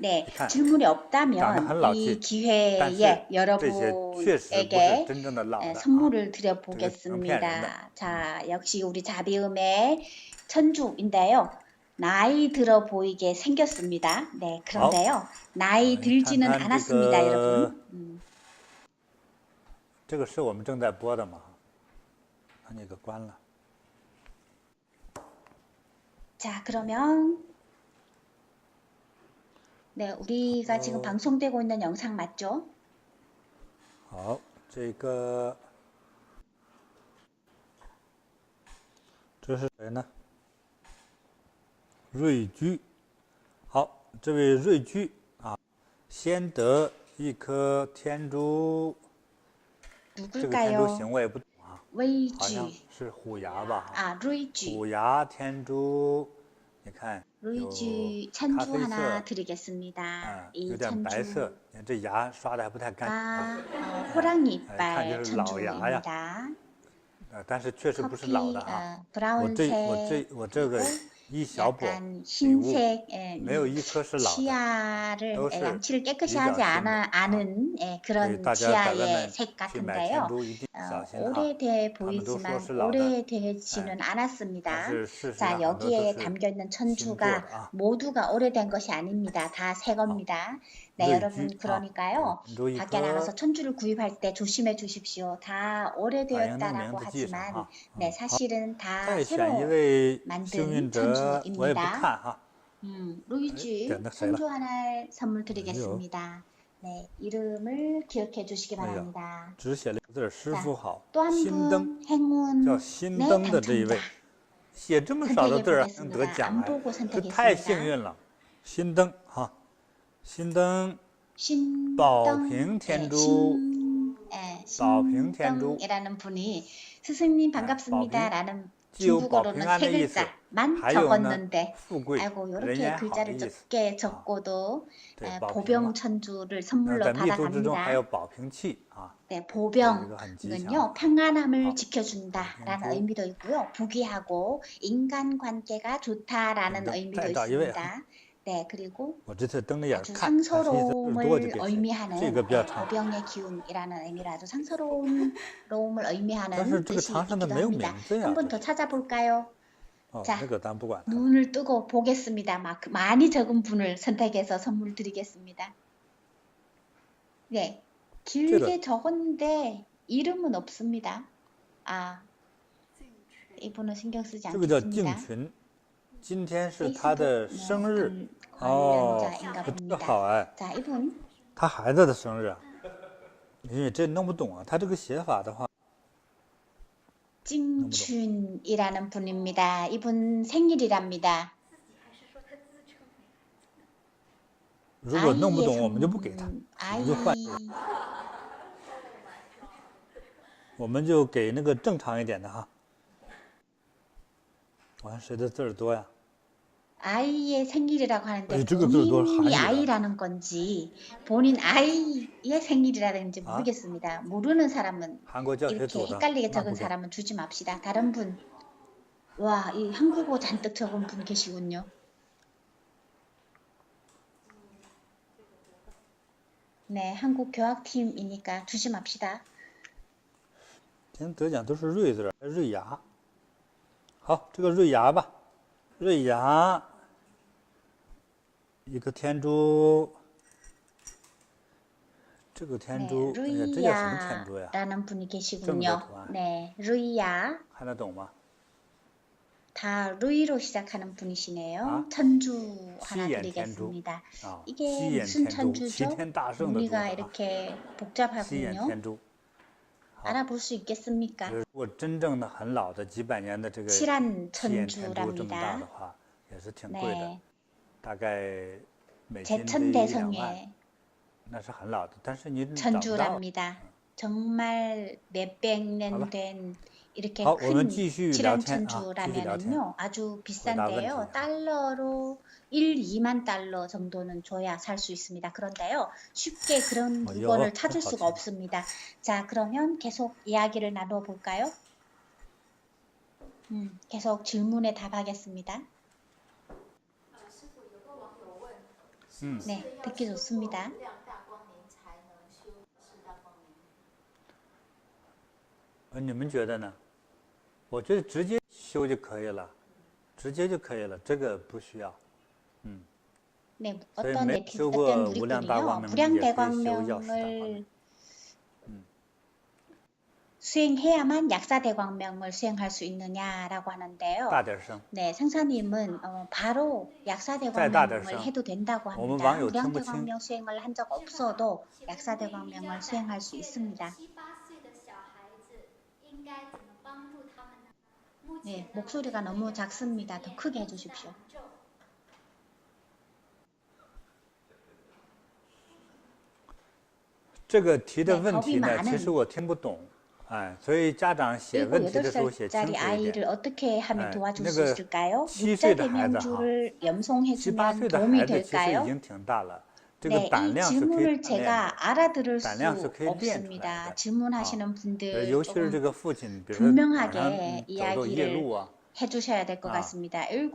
네, 你看 질문이 长得 없다면 很老 이 气，但是 기회에 这些确实不是 여러분에게 真正的老的啊， 선물을 这个能骗人的。 드려보겠습니다. 자, 역시 우리 자비음의 천주인데요. 나이 들어 보이게 생겼습니다. 네, 好， 그런데요. 나이 看 들지는 看这 않았습니다, 个 여러분. 这个是我们正在播的吗？把那个关了。 자, 그러면 네, 우리가 지금 방송되고 있는 영상 맞죠? 好，这个这是谁呢？瑞居。好，这位瑞居啊，先得一颗天珠，这个天珠 누굴까요? 形我也不懂啊，好像 루이쥐. 是虎牙吧？ 아, 루이쥐. 虎牙天珠，你看有 루이쥐 咖 천주 啡 하나 色， 드리겠습니다. 有 이 点白 천주. 色，你看这牙刷的还不太干净啊。 아, 호랑이 看 이빨 就是老牙呀， 천주입니다. 但是确实不是老 커피 的啊。 브라운색 我这个 그리고 一小撮 약간 礼物， 흰색 예, 没有一颗是老的， 치아를 또是 양치를 깨끗이 比较 하지 新的啊。 않은 所以 그런 大家在外 치아의 面 색 去买天 같은데요. 珠一定小心啊， 오래돼 他们都说 보이지만 是老的，哎， 오래되지는 但 않았습니다. 是事实 자, 上很多都 여기에 是 담겨 있는 新做的 천주가 啊。 모두가 오래된 것이 아닙니다. 다 새 好， 겁니다. 네, 여러분 그러니까요. 밖에 나가서 천주를 구입할 때 조심해 주십시오. 다 오래되었다라고 하지만 네, 사실은 다 새로 만든 천주입니다. 루이지 천주 하나 선물 드리겠습니다. 네, 이름을 기억해 주시기 바랍니다. 자, 또 한 분 행운 네, 당첨자 写这么少的字能得 선택해보겠습니다. 奖 안 哎， 보고 这太幸 선택했습니다. 运了。新灯哈，新灯 신등, 保平天珠， 保平天珠 신등이라는 분이 스승님 반갑습니다라는 既有保平 중국어로는 安 세 的意思， 글자만 还有呢 적었는데 富贵 아이고 人 이렇게 缘好的 글자를 意思。 적게 적고도 对，保平嘛。 보병 천주를 在 선물로 密度之中还有 받아갑니다. 保平器啊， 네, 这个很吉祥。 보병은요 평안함을 아, 지켜준다라는 보병. 의미도 있고요. 부귀하고 인간관계가 좋다라는 네, 의미도 네, 네, 있습니다. 네, 그리고 我这次瞪着眼 아주 看，看谁字多就 상서로움을 给谁。 의미하는 这个比较长， 보병의 기운이라는 의미로 아주 상서로움을 의미하는 但是这个 뜻이 长上的 있기도 没有名 합니다. 字呀。 한 번 더 찾아볼까요? 哦， 자 那个咱不管它。 눈을 뜨고 보겠습니다. 막 많이 적은 분을 선택해서 선물 드리겠습니다. 네, 길게 적었는데 이름은 없습니다. 아, 이분은 신경 쓰지 这个叫静 않겠습니다. 群，今天是他的生日。 관련자인가 这 봅니다. 好哎， 자, 이분 他孩子的生日啊，因为这弄不懂啊，他这个写法的话， 찡춘이라는 분입니다. 이분 생일이랍니다. 如果弄不懂，我们就不给他， 아이 就换，我们就给那个正常一点的哈。我看谁的字儿多呀？ 아이의 생일이라고 하는데 아니, 저거 또 본인이 한이야. 아이라는 건지 본인 아이의 생일이라는지 모르겠습니다. 모르는 사람은 韩国教学 이렇게 组的， 헷갈리게 那 적은 不给。 사람은 주지 맙시다. 다른 분, 와, 이 한국어 잔뜩 적은 분 계시군요. 네, 한국 교학팀이니까 주지 맙시다. 今天得奖都是瑞字儿，瑞牙。好，这个瑞牙吧，瑞牙，一个天珠，这个天 네, 珠，哎呀，这叫什么天珠呀？ 루이야라는 분이 这么 계시군요. 多图案， 네, 루이야. 看得懂吗？ 다 루이로 시작하는 분이시네요. 아? 천주 하나 西眼天珠 드리겠습니다. 啊， 이게 西眼 무슨 天珠，齐 천주죠? 天大圣的珠子 의미가 啊， 이렇게 西眼 복잡하군요. 天珠。 알아볼 수 있겠습니까? 如果真正的很老的几百年的这个 칠한 西眼天珠这么大的 천주랍니다. 话，也是挺贵的， 네, 大概美金得1-2万， 제천대성의 那是很老的，但是你找不到。 천주랍니다. 정말 몇백 년 된 이렇게 好，我们 큰 继续聊 칠한 天啊，继续聊天。 천주라면은요 아주 回答问题 비싼데요. 달러로 2만 달러 정도는 줘야 살 수 있습니다. 그런데요 쉽게 그런 물건을 찾을 수가 없습니다. 자, 그러면 계속 이야기를 나눠 볼까요? 계속 질문에 답하겠습니다. 네, 듣기 좋습니다. 你们觉得呢？我觉得直接修就可以了，直接就可以了，这个不需要。 네, 所以 어떤 没 네티즌, 修过 어떤 无量大光 누리꾼이요 明也可以修药师大光 무량대광명을 明。 수행해야만 약사대광명을 수행할 수 있느냐라고 하는데요. 大点声， 네, 상사님은 바로 再大点 약사대광명을 声， 해도 된다고 我们 합니다. 网友听不清。 무량대광명 수행을 한 적 없어도 약사대광명을 수행할 수 있습니다. 네, 목소리가 너무 작습니다. 더 크게 해주십시오. 这个提的 네, 问 겁이 题呢， 많은 其实我听不懂，哎，所以家长写 7, 问题的时候写清 8살짜리 楚一点。 아이를 어떻게 하면 네, 도와줄 수 그러니까 있을까요? 7岁 육자 的孩子哈， 대명주를 7、 염송해주면 8岁的 도움이 孩子其实已 될까요? 经挺大了，这个 네, 胆 이 量是可以 질문을 锻炼的。 제가 알아들을 수 胆量是可以练出来 없습니다. 的。 질문하시는 분들 尤其是这 조금 个父亲，比如说晚上 분명하게 走走夜 이야기를 路啊， 해주셔야 될 것 아. 같습니다. 7,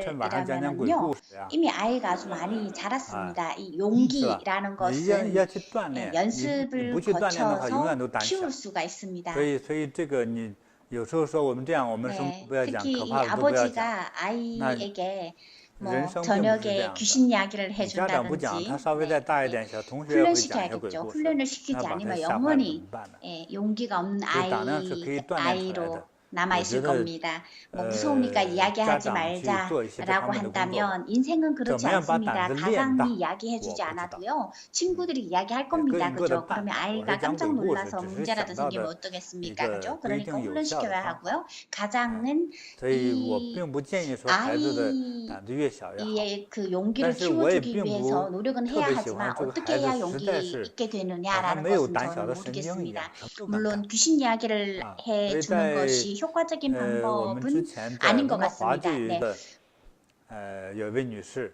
趁晚上讲讲鬼 8살이라면요 故事呀， 이미 아이가 아주 많이 자랐습니다. 이 是吧？ 용기라는 你 것은 要去锻炼，你 연습을 不去锻炼的话，永 거쳐서 远都胆小。 키울 수가 있습니다. 所以这个你有时候说我们这样，我们什么 네, 不要讲， 특히 可 이 怕的都不要讲。 아버지가 아이에게 뭐 人生并不是这 저녁에 样的。 귀신 이야기를 你家长不讲， 해준다든지 他稍微再大一 네, 点，小同学会讲一些鬼 훈련시켜야겠죠. 故事， 훈련을 那 시키지 把他 않으면 吓坏了怎 영원히 么办呢？ 용기가 없는 所以胆量是可以锻炼出来 아이로 的。 남아 我觉 있을 得 겁니다. 뭐 무서우니까 家 이야기하지 长去做一些这 말자라고 方面的工作， 한다면 인생은 怎 그렇지 么样把胆 않습니다. 子练大， 가상이 我 이야기해주지 不知道。 않아도요. 친구들이 이야기할 各 겁니다. 有各的 그죠? 办 그러면 法。我是 아이가 讲 깜짝 鬼故事， 놀라서 只是 문제라도 想到 생기면 的一 어떠겠습니까? 个 그죠? 不一 그러니까 定有效的 훈련시켜야 方法。 하고요. 가장은 所以我 이 并不建议说孩子的 아이 胆子越小越好。 이의 그 但 용기를 是我也 키워주기 并 위해서 不 노력은 特 해야 别喜欢 하지만 这个 어떻게 孩子 해야 实在 용기 是 있게 好像 되느냐라는 没有 것은 胆小 저는 的神经一 모르겠습니다. 样，什么都敢干。 물론 귀신 이야기를 所以 해주는 在 것이 효과적인 我们之 방법은 前在 아닌 것 温哥华 같습니다. 就有一 네. 个有一位女士，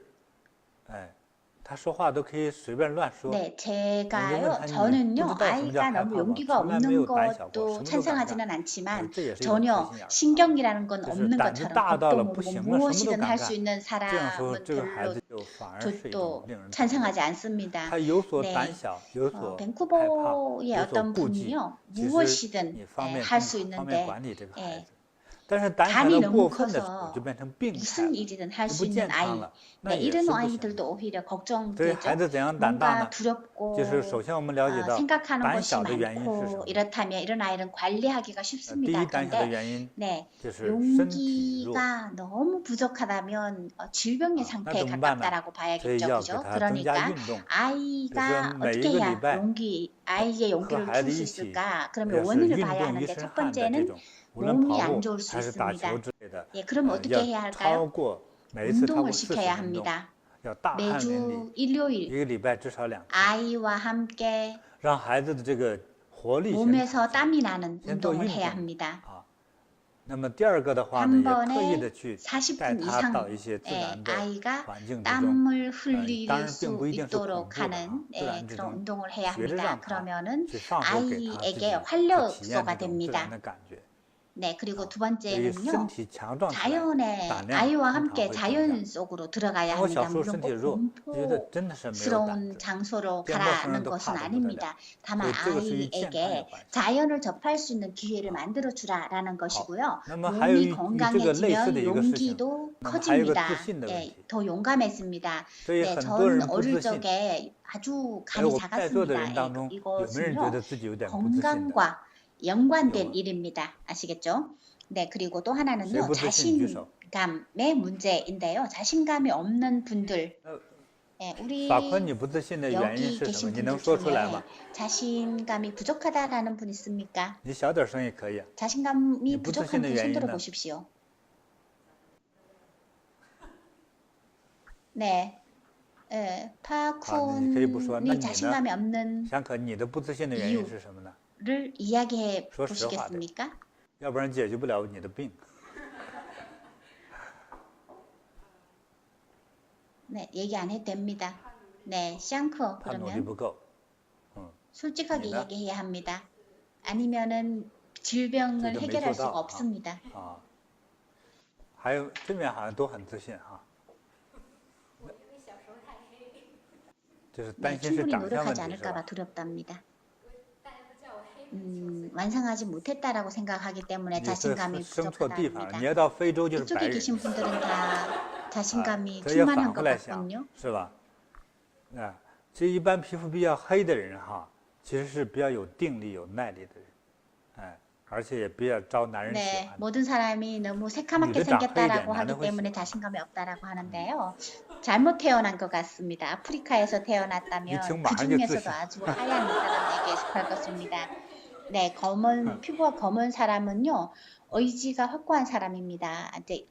她说话都可以随便乱说。 네, 我就问 제가요, 她你不 저는요, 知道什么叫 아이가 害怕 너무 吗？ 용기가 从来没有 없는 胆小过， 것도 什么都敢干。 찬성하지는 않지만 这也是一种 전혀 开心眼儿。 신경이라는 건 就是 없는 胆子 것처럼 大到 겁도 了 모르고 不行了，什么都 무엇이든 敢 할 干。 수 있는 这样说， 사람은 这个孩 별로 子就反而是一种 또 令人讨厌。 찬성하지 않습니다. 他有所 네. 胆小，有所害怕， 밴쿠버의 有所 어떤 顾忌。 분이요 其实 무엇이든 你方面 할 수 方面 있는데 管理这个孩 예, 子，但是胆小 감이 的过 너무 分的时候 커서 就变成病态 무슨 了， 일이든 할 就 수 不 있는 健康 아이. 了，那 네, 也是 이런 不行 아이들도 的。 오히려 所以孩 걱정되죠. 子怎样胆大 뭔가 呢？ 두렵고 就是首先我们了解到 생각하는 胆 것이 小的原因是什 많고 么？ 이렇다면 이런 아이는 관리하기가 第 쉽습니다. 一，胆小的 그런데 原因 네, 就是身体弱。 용기가 너무 부족하다면 질병의 那 상태에 怎么办呢？ 가깝다라고 所以 봐야겠죠. 要给 그죠? 他增加 그러니까 运动。 아이가 每一 어떻게 个礼 해야 拜 아이의 용기를 和孩子 키울 수 一起 있을까? 要 그러면 是 원인을 运 봐야 动一 하는데 身 첫 汗的这 번째는 种，无论 몸이 跑 안 步 좋을 수 还是打 있습니다. 球之类的， 예, 그럼 어떻게 해야 要 할까요? 超过每一次超过 운동을 40 시켜야 分钟， 합니다. 要大汗淋漓， 매주 一 일요일 个礼拜至少2次， 아이와 함께 让孩子的这个活力先 몸에서 产生 땀이 나는 先做 운동을 运 해야 动 합니다. 啊。那么第二个的话 한 呢，也刻意 번에 的去带 40분 他到一些 이상 自然的 아이가 环境之中， 땀을 当 흘릴 然并 수 不一定是恐怖 있도록 的啊， 하는 自然之 그런 中 운동을 해야 学着 합니다. 让他 그러면은 去放手给他自己 아이에게 去体验 활력소가 这种自然 됩니다. 的感觉。 네, 그리고 두 所以身 번째는요. 体强壮起来， 자연에 胆量 아이와 通常 함께 会增加。 자연 속으로 들어가야 我小 합니다. 时候 물론 身体 꼭 弱，觉得 공포스러운 真的是没有胆子， 장소로 见陌生人 가라는 都 것은 怕得不得了。 아닙니다. 所 다만 以这个是与健康有 아이에게 关系。 자연을 접할 수 있는 기회를 만들어 주라라는 好， 것이고요. 那么还有 몸이 与这个类似的 건강해지면 一个事情， 용기도 那么还有一个 커집니다. 自信的问 예, 题。 더 용감해집니다. 所以 네, 很多人 전 不自 어릴 信。 적에 아주 哎， 감이 我们在座的 작았습니다. 人当中，有没有人觉 이것은요 得自己有点不自信的？ 건강과 有 연관된 吗？ 일입니다. 아시겠죠? 네, 그리고 또 谁 하나는요 不自信举手？ 자신감의 문제인데요. 자신감이 없는 분들, 法 우리 坤，你不自信的原因 여기 是什么？ 계신 你能 분들 说出来吗？ 중에 자신감이 부족하다라는 분 있습니까? 你小点声也可以啊。 자신감이 부 부족한 분自信的原因 손들어 呢？ 보십시오. 네, 예, 好，你可以不说。那 파쿤이 你呢？ 자신감이 없는 香可，你的不自信的原因是什么呢？ 이유를 이야기해 说实话的， 보시겠습니까? 要不然解决不了你的病。 네, 얘기 안 해도 됩니다. 네, 샹커 他努力 그러면 不够。嗯， 솔직하게 你呢？ 얘기해야 합니다. 아니면은 질병을 这个没 해결할 做 수가 到啊 없습니다. 啊。还有这边好像都很自信哈，就是 네, 担心是 충분히 长相问 노력하지 题是 않을까봐 吧？ 두렵답니다. 완성하지 못했다라고 생각하기 때문에 你是 자신감이 生错地方了， 부족하답니다. 你要到非洲就是白 이쪽에 人， 계신 분들은 다 啊， 자신감이 所以要反 충만한 过 것 来想， 같군요. 是吧？啊，其实一般皮肤比较黑的人哈，其实是比较有定力、有耐力的人，哎，而且也比较招男人喜 네, 欢。 모든 사람이 너무 새카맣게 이거 다 생겼다라고 회의돼. 하기 나는 때문에 훨씬 자신감이 없다라고 하는데요. 잘못 태어난 것 같습니다. 아프리카에서 一 태어났다면 听 그 马上就自 중에서도 信。 아주 하얀 사람에게 속할 것입니다. 네, 검은 피부가 검은 사람은요 의지가 확고한 사람입니다. 이제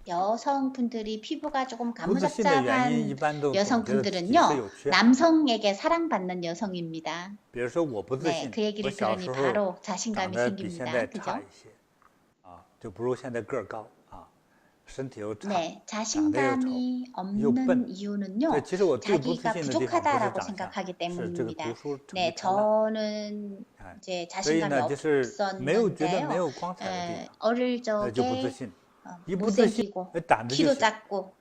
여성분들이 피부가 조금 不自信的原因一 가무잡잡한 般都总觉得自己是 여성분들은요 有缺。 남성에게 사랑받는 여성입니다. 比如说我不自 네, 信， 그 我 얘기를 小 들으니 时候 바로 长 자신감이 得比现 생깁니다. 在 그죠? 差一些，啊，就不如现在个儿高啊，身体又差， 네, 长得又丑。 자신감이 없는笨。 이유는요 对，其实我最不自 자기가 信的地方不是 부족하다라고 长相， 생각하기 是这个 때문입니다. 读书成绩 네, 太烂。 저는 哎， 이제 所以 자신감이 呢，就是没有觉得没 없었는데요. 有光彩的地方， 어릴 那就不自 적에 信。一不自信， 못생기고 胆子就 키도 小， 작고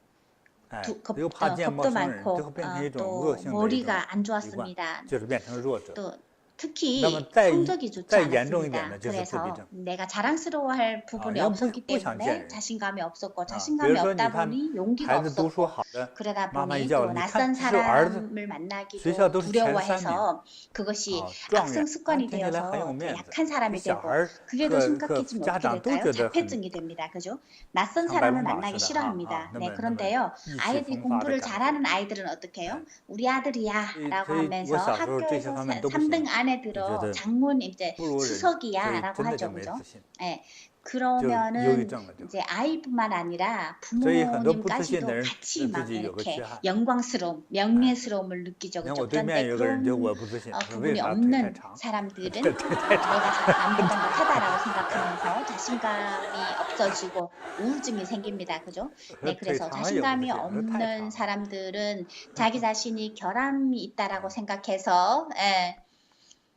哎， 겁도, 又怕见陌 겁도 生人，最 많고 后变成一种 또 恶性的一种 머리가 안 习惯， 좋았습니다. 就是变成弱者。 또 특히 那么再 성적이 좋지 再严重一点 않았습니다. 的就是自闭 그래서 症 내가 자랑스러워할 부분이 要 없었기 不想见 때문에 人 자신감이 없었고 啊，比 자신감이 如说你 없다 看 보니 용기가 孩子读书 없었고 好的， 그러다 妈妈一 보니 叫 또 你 낯선 看只有儿子 사람을 学 만나기도 校都是前3名 두려워해서 그것이 状 악성 元， 습관이 听起来很有 되어서 또 面子。 약한 사람이 小 되고 孩 그게 더 和 심각해지면 家 어떻게 长都 될까요? 觉得很 자폐증이 됩니다. 그죠? 낯선 像白 사람을 龙马 만나기 似的싫어합니다. 那 네, 么 그런데요. 意气 아이들이 风发的 공부를 感觉。 잘하는 아이들은 어떻게 해요? 우리 아들이야 所以 라고 我 하면서 小时候这些 학교에서 方面都不 3등 行， 안에 我 들어 觉得 장문 이제 不如人，所 수석이야 以 라고 真的就 하죠. 没 그죠? 自信， 예. 就忧郁 그러면은 症了就。 이제 아이뿐만 아니라 所以很多不自信 부모님까지도 的人 같이 自 막 己有个缺 이렇게 憾。 영광스러움, 명예스러움을 느끼죠. 你看 그죠? 我对面 그런데 有个人就 그런 我不自信，我说为 부분이 啥腿太 없는 长？ 사람들은 腿太长。 내가 남보다 못하다라고 생각하면서 자신감이 없어지고 우울증이 생깁니다. 그죠? 네, 腿 그래서 长了也不自 자신감이 信，我说太长 없는 了。 사람들은 자기 자신이 결함이 있다라고 생각해서 예,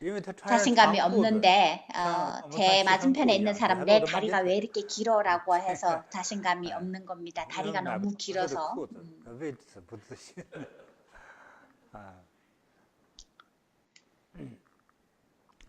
因为他穿上 자신감이 长裤子， 없는데像我们 제 穿西装裤 맞은편에 一 있는 样，底 사람 下 내 露着半截 다리가 왜 腿。 이렇게 길어라고 해서 자신감이 哎， 없는 겁니다. 因为 다리가 买 너무 不合适的 길어서. 裤子，为此不自信。啊，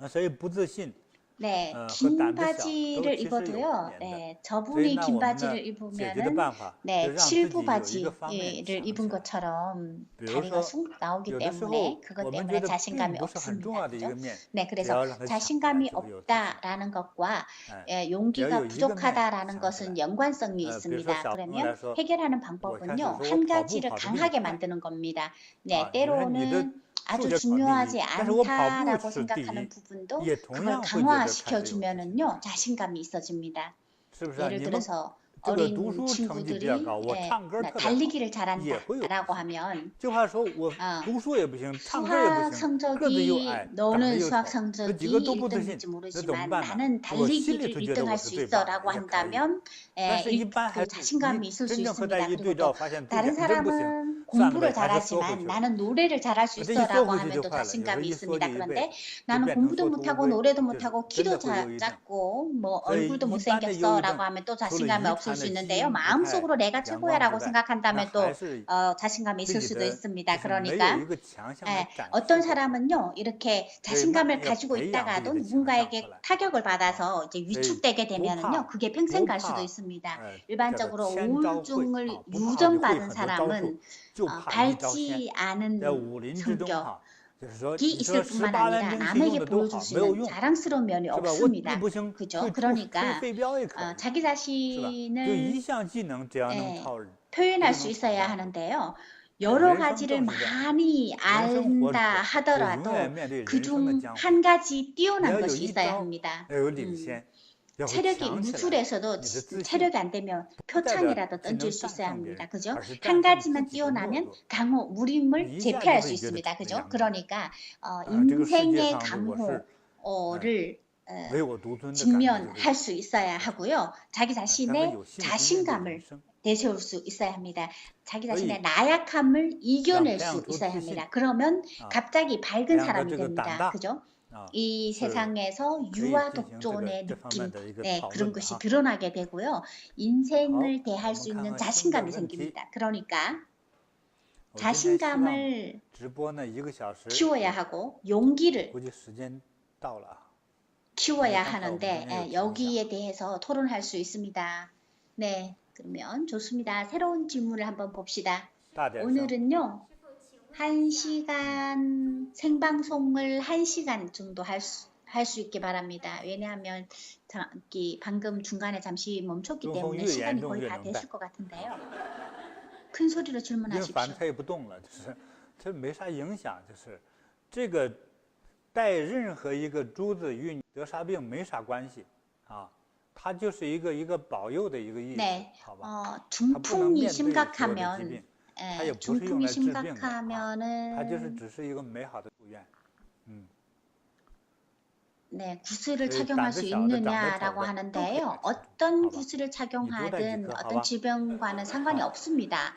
所以不自信， 네, 和 긴 胆子小都 바지를 其实有 입어도요. 关联的。 네, 所以 저분이 呢， 긴 我们呢 바지를 解决的 입으면은 办法就 네, 让自己有一 칠부 个方面 바지를 想 입은 起来。 것처럼 比如 다리가 说， 쑥 나오기 有的时候 때문에 그것 我们 때문에 觉得并 자신감이 不是很重 없습니다. 要的一 그죠? 个面， 네, 只 그래서 要让他想起来 자신감이 就有自信。 없다라는 것과 哎， 예, 只要 용기가 有一个面 부족하다라는 想起 것은 来。 연관성이 比如说 있습니다. 小朋友来 그러면 说， 해결하는 我开始 방법은요, 说我 한 跑步 가지를 跑得比你 강하게 快， 만드는 겁니다. 네, 啊，你说你的 때로는 数 아주 学考第一， 중요하지 但是我跑步 않다라고 是第 생각하는 一， 부분도 也同 그걸 样会觉得开始 강화시켜 有自信。 주면은요, 자신감이 있어집니다. 是不是啊？ 예를 你们 들어서 这个读 어린 书成绩比较 친구들이 高，我 예, 唱歌特别好， 달리기를 也会有自 잘한다라고 信。 하면 就怕说我 어, 读书也不行，唱歌也不 수학 行，个子又 성적이 矮，长得 너는 又 수학 丑，这几个 성적이 都不自 1등일지 信，那怎么 모르지만 办呢？ 나는 我心里 달리기를 头觉得 1등 我 할 是 수 最棒的， 있어라고 也可以。 한다면 但 예, 是，一般孩 그 子 자신감이 你 있을 수 真正和他 있습니다. 一对 그리고 照， 또 发现自己 다른 还真不行， 사람은 算了 공부를 呗，还是缩回 잘하지만 去了。 나는 노래를 잘할 수 这一缩 있어라고 回去 하면 就 또 坏了，有时候 자신감이 一缩 있습니다. 就一倍， 그런데 就 나는 变成 공부도 缩头乌 못하고 龟， 노래도 就是 못하고 真 키도 的会忧郁症。 작고 뭐 所以 얼굴도 一般的忧郁 못생겼어라고 症， 하면 또 除了 자신감이 遗 없을 传 수 的基 있는데요. 因不太 마음속으로 내가 阳光 최고야라고 之外，那 생각한다면 또 还是 자신감이 自 있을 己 수도 的 있습니다. 就是没有 그러니까 一个强项 예, 来展示 어떤 给他。 사람은요, 이렇게 所以慢 자신감을 要 가지고 培养自己 있다가도 的强项出 누군가에게 来。 타격을 啊， 받아서 이제 所以 위축되게 不 되면은요, 怕 그게 평생 不 갈 수도 怕 있습니다. 叫做 일반적으로 千招会 우울증을 啊，不怕会 유전받은 很多招数， 사람은 就怕一招鲜。 밝지 在 않은 武林之中 성격이 哈，就是说，你 있을 说 뿐만 18万 아니라 兵器用 남에게 的都 보여줄 好， 수 没有 있는 用， 자랑스러운 면이 是吧？我你 없습니다. 不行， 그죠? 吹그러니까 飞镖也可以， 자기 是吧？就 자신을 一项技能，只要能 예, 套，就 표현할 能 수 挑 있어야 战。 하는데요. 여러 人生 가지를 都是这样， 많이 人生活着 안다 就永远 하더라도 面对人生的 그중 江湖。 한 가지 你 뛰어난 要有 것이 一 있어야 招 합니다. 要有领先，要会 체력이 强起来， 무술에서도 你的自信 체력이 안 되면 不代表 표창이라도 只能 던질 수 战 있어야 胜别 합니다. 人， 그죠? 而是 한 战胜你 가지만 自己的懦 뛰어나면 弱。 강호 무림을 你一下就 제패할 会 수 觉得 있습니다. 成为 그죠? 阳刚。 그러니까 这个世界 인생의 上如果是 강호를 唯我独尊的感觉，就是 직면할 수 있어야 하고요. 자기 才会 자신의 有信心面对人 자신감을 生。 내세울 수 있어야 합니다. 자기 所以 자신의 나약함을 想 이겨낼 培养 수 出 있어야 自信 합니다. 그러면 啊， 갑자기 밝은 培养的 사람이 这个胆 됩니다. 大 그죠? 啊， 이 是 세상에서 可以 유아 进行这个 독존의 这方 느낌, 面的一个 네, 讨 그런 论的 것이 哈。 드러나게 되고요. 好， 인생을 我 대할 们 수 看 있는 看新的 자신감이 问题。 생깁니다. 그러니까 我今天希望 자신감을 直播呢1个小时， 키워야 하고 용기를 估计时间到了啊。 키워야 刚才我们 하는데 中间有 예, 停一下。 여기에 대해서 토론할 수 있습니다. 네, 그러면 좋습니다. 새로운 질문을 한번 봅시다. 大点声。 오늘은요, 1시간 생방송을 1시간 정도 할 수 있게 바랍니다. 왜냐하면 방금 중간에 잠시 멈췄기 中风 때문에 越 시간이 严重 거의 越 다 能带， 됐을 것 같은데요. 큰 소리로 因为 질문하십시오. 反正他也不动了，就是这没啥影响，就是这个带任何一个珠子与你得啥病没啥关系啊，它就是一个保佑的一个意思， 네, 好吧？ 중풍이 它不能面对所有的疾 심각하면 病，它也 예, 不是用 중풍이 来治病的啊，它就是 심각하면은 只是一个美好的祝愿。嗯， 네, 구슬을 所以 착용할 胆子 수 小的、长得丑 있느냐라고 的都可以 하는데요. 来吃， 어떤 好吧？ 구슬을 你多带几 착용하든 颗，好 어떤 吧？ 질병과는 상관이 啊， 없습니다.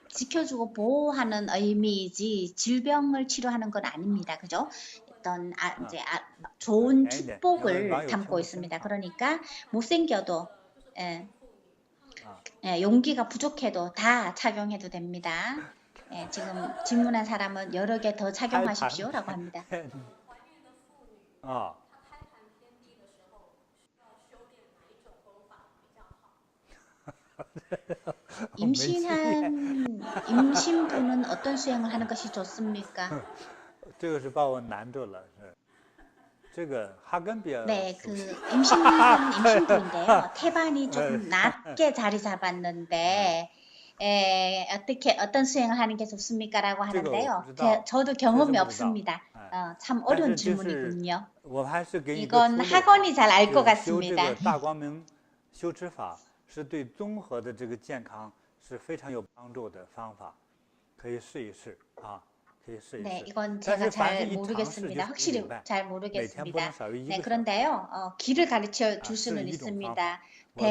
지켜주고 보호하는 의미이지 질병을 치료하는 건 아닙니다. 그죠? 어떤 이제 좋은 便宜点，让 축복을 网友听 담고 不清 있습니다. 啊 그러니까 못생겨도 예, 啊。 용기가 부족해도 다 착용해도 됩니다. 예, 지금 질문한 사람은 여러 개 더 开盘 착용하십시오라고 합니다. 啊。임신부는 어떤 수행을 하는 것이 좋습니까? 这个是把我难住了，是这个哈根比较 네, 熟 그 悉。 임신부는 임신부인데요. 태반이 조금 낮게 자리 잡았는데 어떤 수행을 하는 게 좋습니까라고 하는데요. 저도 경험이 없습니다. 참 어려운 질문이군요. 我还是给你个 이건 出路 학원이 잘 알 것 就是修这 같습니다. 个大光明修持法是对综合的这个健康是非常有帮助的方法，可以试一试啊，可以试一 네, 试。 이건 但 제가 是凡是 잘 一尝试 모르겠습니다. 就是一 확실히 礼拜， 잘 每天不能 모르겠습니다. 少于 네, 1个小时 그런데요. 길을 가르쳐 줄 是 수는 一种方 있습니다. 法。我不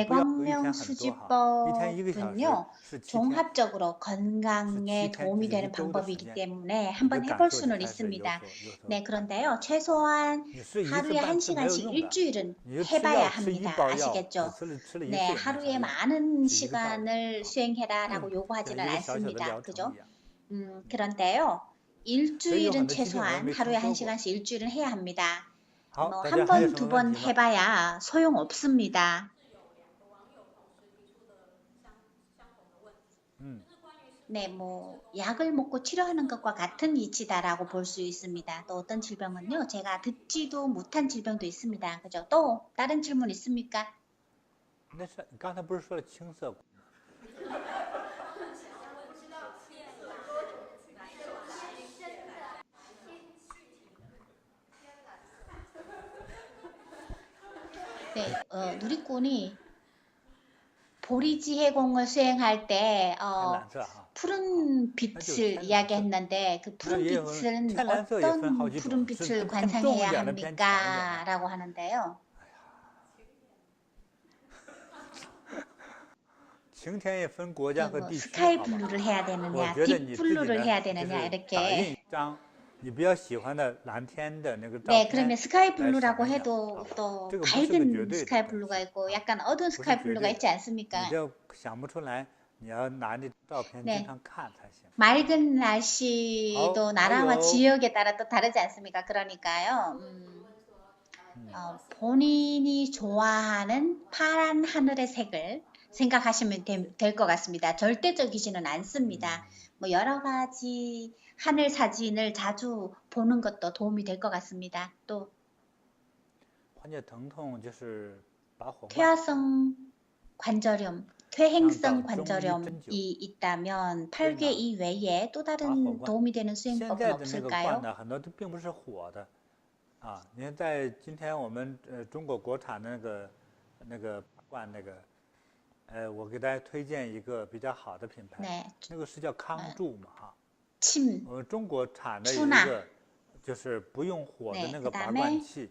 要求一天 대광명 很多哈，一天1个小时 수지법은요. 是7天， 종합적으로 是 건강에 7天， 这 도움이 是 되는 1周的时 방법이기 间， 때문에 你的 한번 感 해볼 受就 수는 开始有 있습니다. 所 네, 그런데요. 최소한 你试一次 하루에 半次没有 1시간씩 用的， 일주일은 你就吃 해봐야 药吃一 합니다. 包药， 아시겠죠? 吃了一 네, 次也没啥 하루에 用， 많은 是一个道理。 시간을 수행해라라고 像 요구하지는 一个小小的 않습니다. 疗程 그죠? 一样。 그런데요. 所以有很 일주일은 多疾病我也 최소한 没 하루에 听说过。 1시간씩 일주일은 해야 합니다. 好， 뭐 大家 한 还有 번, 什 두 么问 번 题吗？ 해봐야 소용없습니다. 嗯， 네, 뭐 약을 먹고 치료하는 것과 같은 이치다라고 볼 수 있습니다. 또 어떤 질병은요, 제가 듣지도 못한 질병도 있습니다. 그죠? 또 다른 질문 있습니까? 那是你刚才不是说了青色光？ 네, 누리꾼이 보리지해공을 수행할 때 天蓝色哈， 푸른 빛을 이야기했는데 그 푸른 빛은天蓝色也分好 어떤 几 푸른 种，是 빛을 偏重一 관상해야 点的，偏强一点的。 합니까라고 하는데요. 晴天也分国家和 뭐 地区， 스카이 好吧？ 블루를 해야 我 되느냐, 觉得你自己 딥블루를 呢， 해야 就 되느냐 是打 이렇게. 印一张你比较喜欢的蓝天的那个照 네, 片 그러면 스카이 来 블루라고 想一想， 해도 好吧？ 또 这个不是个绝 밝은 对的 스카이 东 블루가 西， 있고 약간 어두운 不是 스카이 绝 블루가 对 있지 的。 않습니까? 你这想不出来，你要拿这照片经 네, 常看才行。 맑은 날씨도 好，还 나라와 有 지역에 따라 또 다르지 않습니까? 그러니까요. 본인이 좋아하는 파란 하늘의 색을 생각하시면 될 것 같습니다. 절대적이지는 않습니다. 뭐 여러 가지 하늘 사진을 자주 보는 것도 도움이 될 것 같습니다. 또 关节疼痛就是拔火罐， 퇴화성 관절염, 퇴행성 장 관절염이 있다면 对 8개 呢 이외에 또 拔火 다른 罐。 도움이 되는 现 수행법은 在的那个罐 없을까요? 呢，很多都并不是火的，啊，你看在今天我们中国国产的那个罐那个，我给大家推荐一个比较好的品牌， 네, 那个是叫康助嘛哈， 침, 我们中国产的一 추나 个就是不用火的 네, 那个拔 그다음에 罐器，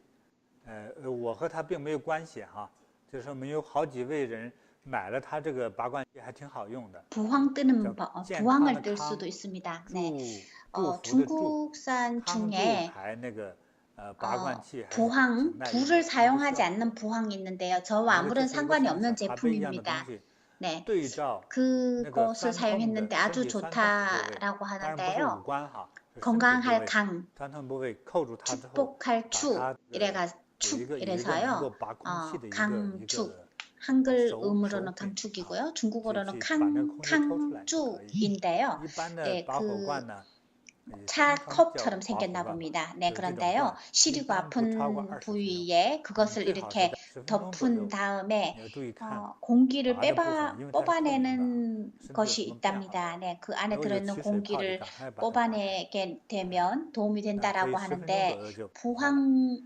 我和它并没有关系哈，就是我们有好几位人买了它这个拔罐器，还挺好用的。 부황 뜨는 부황을 뜰 康 수도 있습니다. 네. 祝福的祝， 중국산 康助 중에 牌那个拔罐器还是 부황, 挺耐用的， 불을 不 사용하지 需要 않는 부황이 있는데요. 저와 那个 아무런 就是一个 상관이 像 없는 小茶杯一样的东 제품입니다. 西， 네, 对照那个 그것을 酸痛的 사용했는데 身 아주 体酸痛的部位， 좋다라고 当然不是五 하는데요. 官哈，是身体部 건강할 位， 강, 酸痛部位扣住它之后， 축복할 把 축, 它이래가 有 축 一个能 이래서요. 够拔空气的一个 강축, 한글 음으로는 강축이고요. 手 중국어로는 去把那个空气抽出来就可以。 강축인데요. 一般的 네, 拔火 그 罐呢， 차 通常叫 컵처럼 拔火 생겼나 罐吧， 봅니다. 네, 就是这种 그런데요. 罐，一 시리고 般不超过 아픈 20分钟， 부위에 그것을 最好是 이렇게 在10分钟左 덮은 右。 다음에 你要注意看 공기를 拔的部分，因为它是透明的， 뽑아내는 身体有 것이 什么变化 있답니다. 没有？ 네, 그 안에 如果有 들어있는 起水泡，就 공기를 赶快把它拔开。 뽑아내게 되면 도움이 可以 된다라고 10分钟 하는데 左右就拔了。 부항을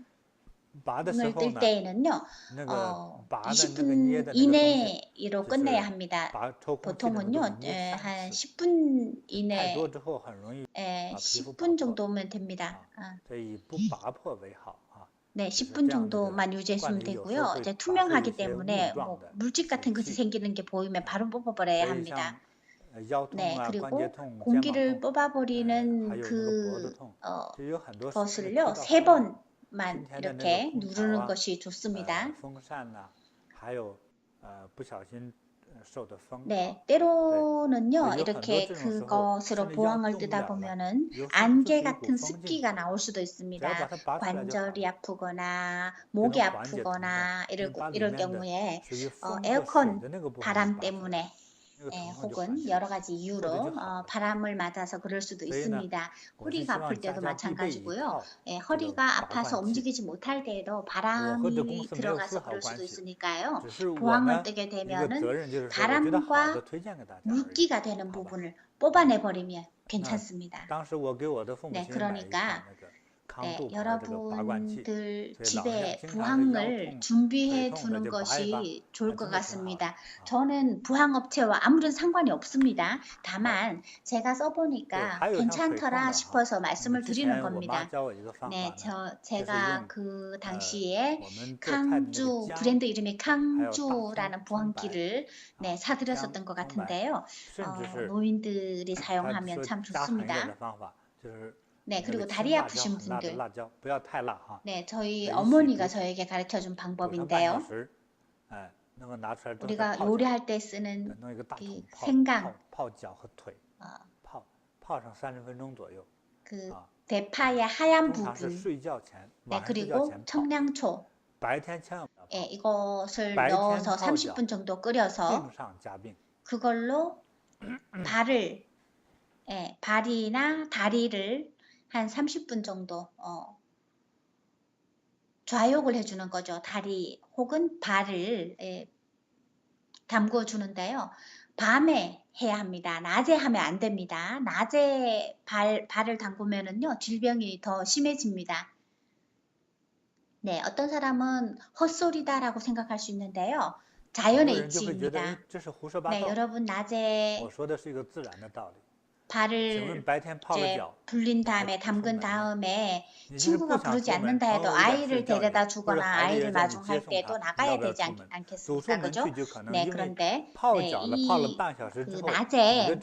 拔的时候 뜰 呢， 때에는요, 那个拔的那个 20분 捏的那个东西， 이내로 就 끝내야 是 합니다. 拔抽空气的 보통은요, 动作捏 한 3次， 10분 太 이내, 多之后很容易把皮肤拔 10분 破， 정도면 됩니다. 所以以不拔破为好啊。 네, 就是 10분 这样的 정도만 유지해주면 罐里有时候 되고요. 会 이제 拔出一 투명하기 些 때문에 雾状 뭐 的 물집 같은 것이 气， 생기는 게 보이면 바로 뽑아버려야 所以 합니다. 像腰痛 네, 啊、关节 그리고 痛、肩膀 공기를 痛， 뽑아버리는 还有那个脖子 그 痛，就有很多是那个 것을요, 推到方向。 3번만 今天的那个 이렇게 空调 누르는 啊， 것이 좋습니다. 风扇呐，还有不小心 네, 때로는요, 이렇게 그것으로 보강을 뜨다 보면은 안개 같은 습기가 나올 수도 있습니다. 관절이 아프거나 목이 아프거나 이럴 경우에 에어컨 바람 때문에 혹은 여러 가지 이유로 바람을 맞아서 그럴 수도 있습니다. 허리가 아플 때도 마찬가지고요. 허리가 아파서 움직이지 못할 때에도 바람이 들어가서 그럴 수도 있으니까요. 보강을 뜨게 되면은 바람과 물기가 되는 부분을 뽑아내버리면 괜찮습니다. 네, 그러니까 여러분들 집에 부항을 준비해 두는 것이 좋을 것 같습니다. 저는 부항업체와 아무런 상관이 없습니다. 다만 제가 써보니까 괜찮더라 싶어서 말씀을 드리는 겁니다. 네, 제가 그 당시에 캉주, 브랜드 이름이 캉주라는 부항기를 사드렸었던 것 같은데요. 노인들이 사용하면 참 좋습니다. 네, 그리고 다리 아프신 분들. 네, 저희 어머니가 저에게 가르쳐준 방법인데요. 우리가 요리할 때 쓰는 생강, 그 대파의 하얀 부분, 네, 그리고 청양초, 이것을 넣어서 30분 정도 끓여서 그걸로 발이나 다리를 한 30분 정도 좌욕을 해주는 거죠. 다리 혹은 발을 담궈 주는데요. 밤에 해야 합니다. 낮에 하면 안 됩니다. 낮에 발을 담그면은요, 질병이 더 심해집니다. 네, 어떤 사람은 헛소리다라고 생각할 수 있는데요. 자연의 이치입니다. 네, 여러분 낮에 발을 이제 불린 다음에 담근 다음에 친구가 부르지 않는다 해도 아이를 데려다 주거나 아이를 마중할 때도 나가야 되지 않겠습니까? 그죠? 네, 그런데 그 낮에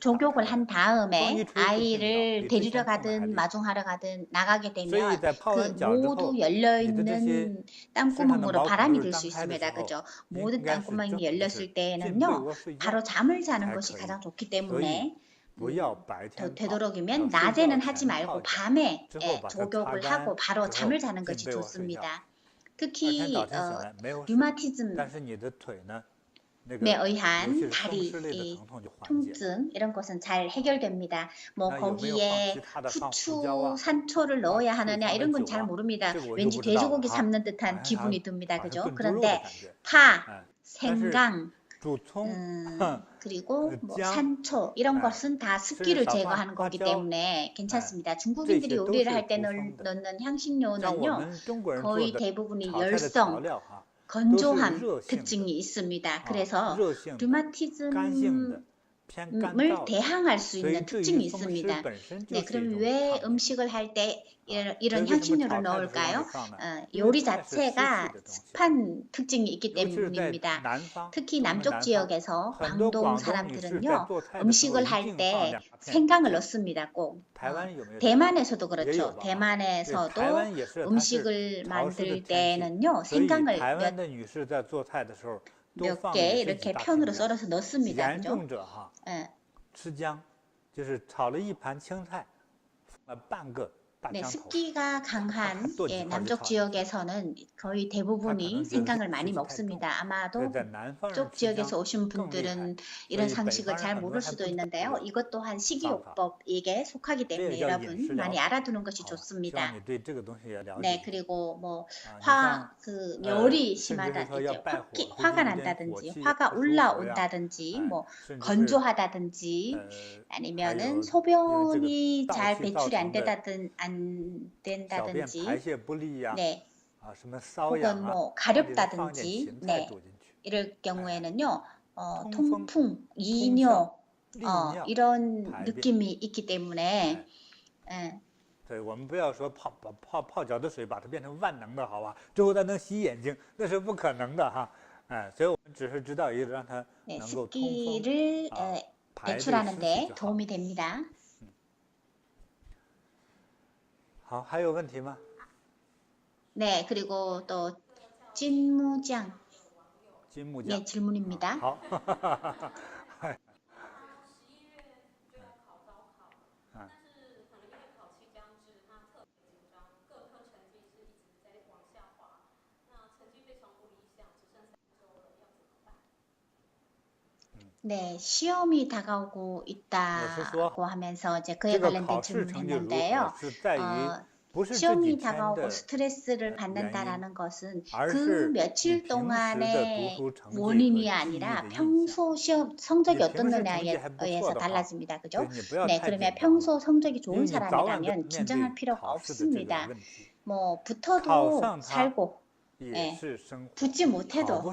족욕을 한 다음에 아이를 데리러 가든 마중하러 가든 나가게 되면 그 모두 열려있는 땅구멍으로 바람이 들 수 있습니다. 그죠? 모든 땅구멍이 열렸을 때에는요, 바로 잠을 자는 것이 가장 좋기 때문에 되도록이면 낮에는 하지 말고 밤에 족욕을 하고 바로 잠을 자는 것이 좋습니다. 특히 류마티즘에 의한 다리 통증 이런 것은 잘 해결됩니다. 뭐 거기에 후추, 산초를 넣어야 하느냐 이런 건 잘 모릅니다. 왠지 돼지고기 삶는 듯한 기분이 듭니다. 그죠? 그런데 파, 생강, 그리고 뭐 산초 이런 것은 다 습기를 제거하는 거기 때문에 괜찮습니다. 중국인들이 요리를 할 때 넣는 향신료는요, 거의 대부분이 열성, 건조함 특징이 있습니다. 그래서 류마티즘을 대항할 수 있는 특징이 있습니다. 네, 그럼 왜 음식을 할 때 이런 향신료를 넣을까요? 요리 자체가 습한 특징이 있기 때문입니다. 특히 남쪽 지역에서 광동 사람들은요, 음식을 할 때 생강을 넣습니다. 꼭. 대만에서도 그렇죠. 대만에서도 음식을 만들 때는요, 생강을 몇 개 이렇게 편으로 썰어서 넣습니다. 그죠? 吃姜就是炒了一盘青菜，半个 네, 습기가 강한 남쪽 지역에서는 거의 대부분이 생강을 많이 먹습니다. 아마도 북쪽 지역에서 오신 분들은 이런 상식을 잘 모를 수도 있는데요. 이것 또한 식이요법에 속하기 때문에 여러분 많이 알아두는 것이 좋습니다. 네, 그리고 뭐 열이 심하다든지 화가 난다든지 화가 올라온다든지 뭐 건조하다든지 아니면은 소변이 잘 배출이 안 된다든지, 네, 혹은 뭐 가렵다든지, 네, 이럴 경우에는요, 통풍, 이뇨, 이런 느낌이 있기 때문에, 对，我们不要说泡脚的水把它变成万能的，好吧？之后它能洗眼睛，那是不可能的哈。所以我们只是知道一个让它能够通风， 습기를 배출하는 데 도움이 됩니다. 好，还有问题吗？ 네, 그리고 또 찐무장. 金木匠。 네, 질문입니다. 好。네, 시험이 다가오고 있다고 하면서 이제 그에 관련된 질문했는데요. 시험이 다가오고 스트레스를 받는다라는 것은 그 며칠 동안의 원인이 아니라 평소 시험 성적이 어떻느냐에 의해서 달라집니다. 그죠? 네, 그러면 평소 성적이 좋은 사람이라면 긴장할 필요가 없습니다. 뭐 붙어도 살고 예, 붙지 못해도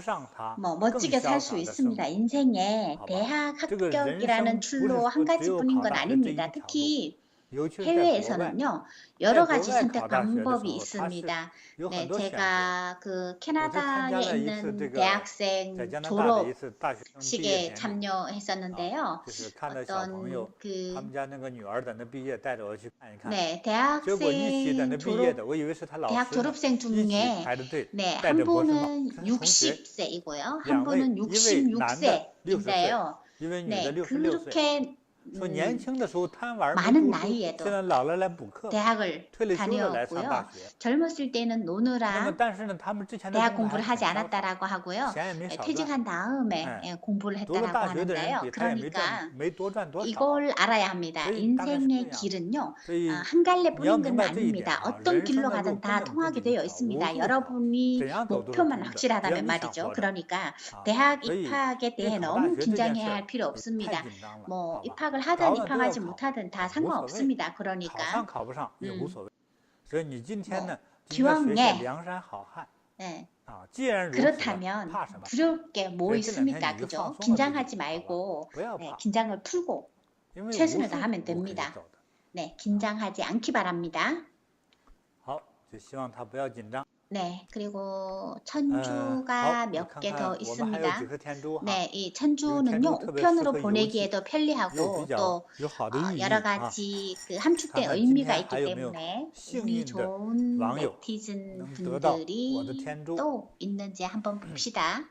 뭐 멋지게 살 수 있습니다. 인생에 대학 합격이라는 출로 한 가지뿐인 건 아닙니다. 특히 해외에서는요, 여러 가지 선택 방법이 있습니다. 네, 제가 그 캐나다에 있는 대학생 졸업식에 참여했었는데요. 어떤 그 네, 대학생 대학 졸업생 중에 네, 한 분은 60세이고요. 한 분은 66세인데요. 네, 그렇게 많은 나이에도 대학을 다녔고요. 젊었을 때는 노느라 대학 공부를 하지 않았다라고 하고요. 퇴직한 다음에 공부를 했다라고 하는데요. 그러니까 이걸 알아야 합니다. 인생의 길은요, 한 갈래뿐인 건 아닙니다. 어떤 길로 가든 다 통하게 되어 있습니다. 여러분이 목표만 확실하다면 말이죠. 그러니까 대학 입학에 대해 너무 긴장해야 할 필요 없습니다. 뭐 입학을 하든 입학하지 못하든 다 상관없습니다. 그러니까 기왕에 네. 그렇다면 두려울 게 뭐 있습니까? 그죠? 긴장하지 말고 네, 긴장을 풀고 최선을 다하면 됩니다. 네, 긴장하지 않기 바랍니다. 네, 그리고 천주가 몇 개 더 있습니다. 네, 이 천주는요, 우편으로 보내기에도 편리하고 또 여러 가지 그 함축된 의미가 있기 때문에 운이 좋은 네티즌 분들이 또 있는지 한번 봅시다.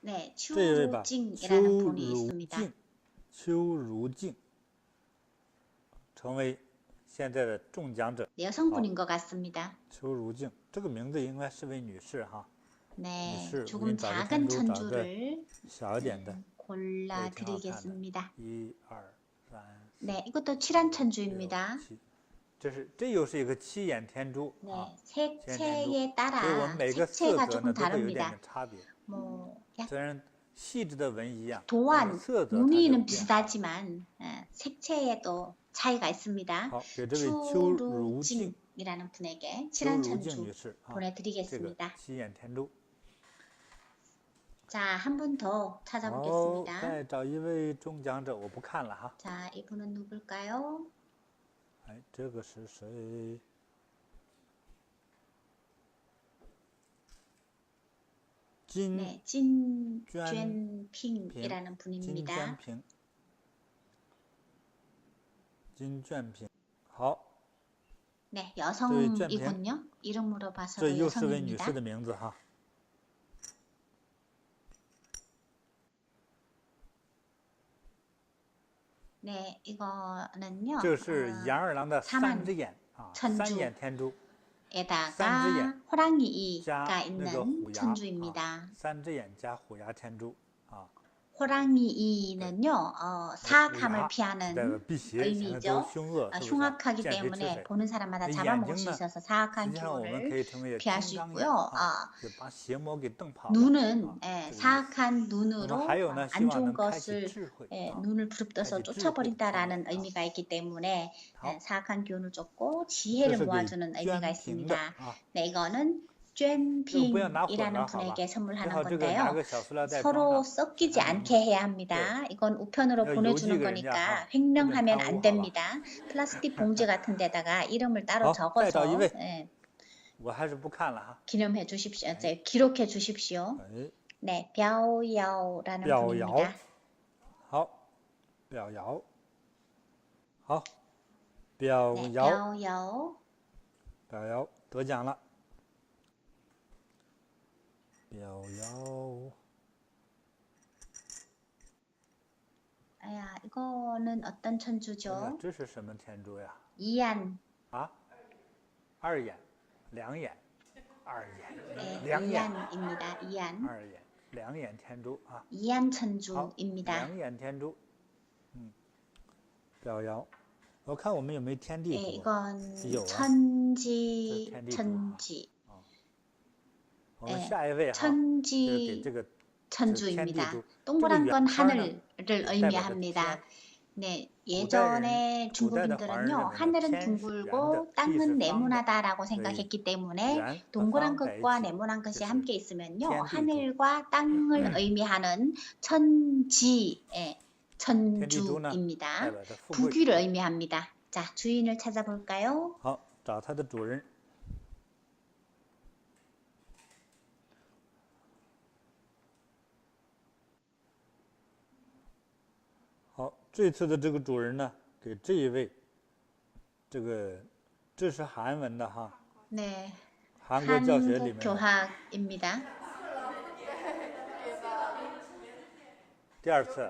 네, 추루징이라는 분이 있습니다. 邱如静成为现在的中奖者。 네, 여성분인 것 같습니다. 邱如静这个名字应该是位女士哈。 네, 조금 작은 천주를 골라드리겠습니다. 1、2、3。 네, 이것도 칠한 천주입니다. 这又是一个七眼天珠。 네, 색채에 따라 색채가 조금 다릅니다. 뭐 도안, 무늬는 비슷하지만 색채에도 차이가 있습니다. 추루징이라는 분에게 칠한 천주 보내드리겠습니다. 자, 한 분 더 찾아보겠습니다. 자, 이분은 누굴까요? 这个是谁？ 네, 진娟핑이라는 분입니다. 진娟핑. 好. 네, 여성이군요. 이름으로 봐서 여성입니다. 네, 이거는요. 这是杨二郎的三只眼啊，三眼天珠。 에다가 호랑이가 있는 천주입니다. 三只眼加虎牙天珠啊。 호랑이는요, 사악함을 피하는 의미죠. 흉악하기 때문에 보는 사람마다 잡아먹을 수 있어서 사악한 기운을 피할 수 있고요. 눈은 사악한 눈으로 안 좋은 것을 눈을 부릅떠서 쫓아버린다라는 의미가 있기 때문에 사악한 기운을 쫓고 지혜를 모아주는 의미가 있습니다. 네, 이거는 쨘핑이라는 분에게 선물하는 건데요. 서로 섞이지 않게 해야 합니다. 이건 우편으로 보내주는 거니까 횡령하면 안 됩니다. 플라스틱 봉지 같은 데다가 이름을 따로 적어서 기념해 주십시오. 기록해 주십시오. 네, 벼야오라는 表瑶 분입니다. 好，表瑶，好，表 네, 瑶， 벼야오. 表瑶得奖了。表瑶， 야, 이거는 어떤 那 천주죠? 这是什么天珠呀？ 이안. 啊，二眼，两眼，二眼， 네, 两眼， 이안입니다. 이안. 二眼，两眼天珠啊。 이안 好， 천주입니다. 两眼天珠，表瑶。我看我们有没有天地 네, 珠？ 이건 有啊。 천지, 这是天地珠啊。 천지. 我们下一位哈，就是给 천지 这个 천주입니다. 这个 동그란 건 圆圈呢， 하늘을 代表着 의미합니다. 天。 네, 古代人 예전에 古代的华人 중국인들은요, 认为呢， 하늘은 天是圆的， 둥글고 地是 땅은 方的， 네모나다라고 所以 생각했기 때문에 圆和 동그란 方在一 것과 起 네모난 것이 就是 함께 있으면요, 天地珠。 하늘과 땅을 의미하는 천지, 예, 天地珠呢，代 천주입니다. 表着富贵。 부귀를 의미합니다. 자, 주인을 찾아볼까요? 好，找它的主人。好，这次的这个主人呢，给这一位，这是韩文的哈， 네, 韩国教学里 한국 面的。 교학입니다. 第二次，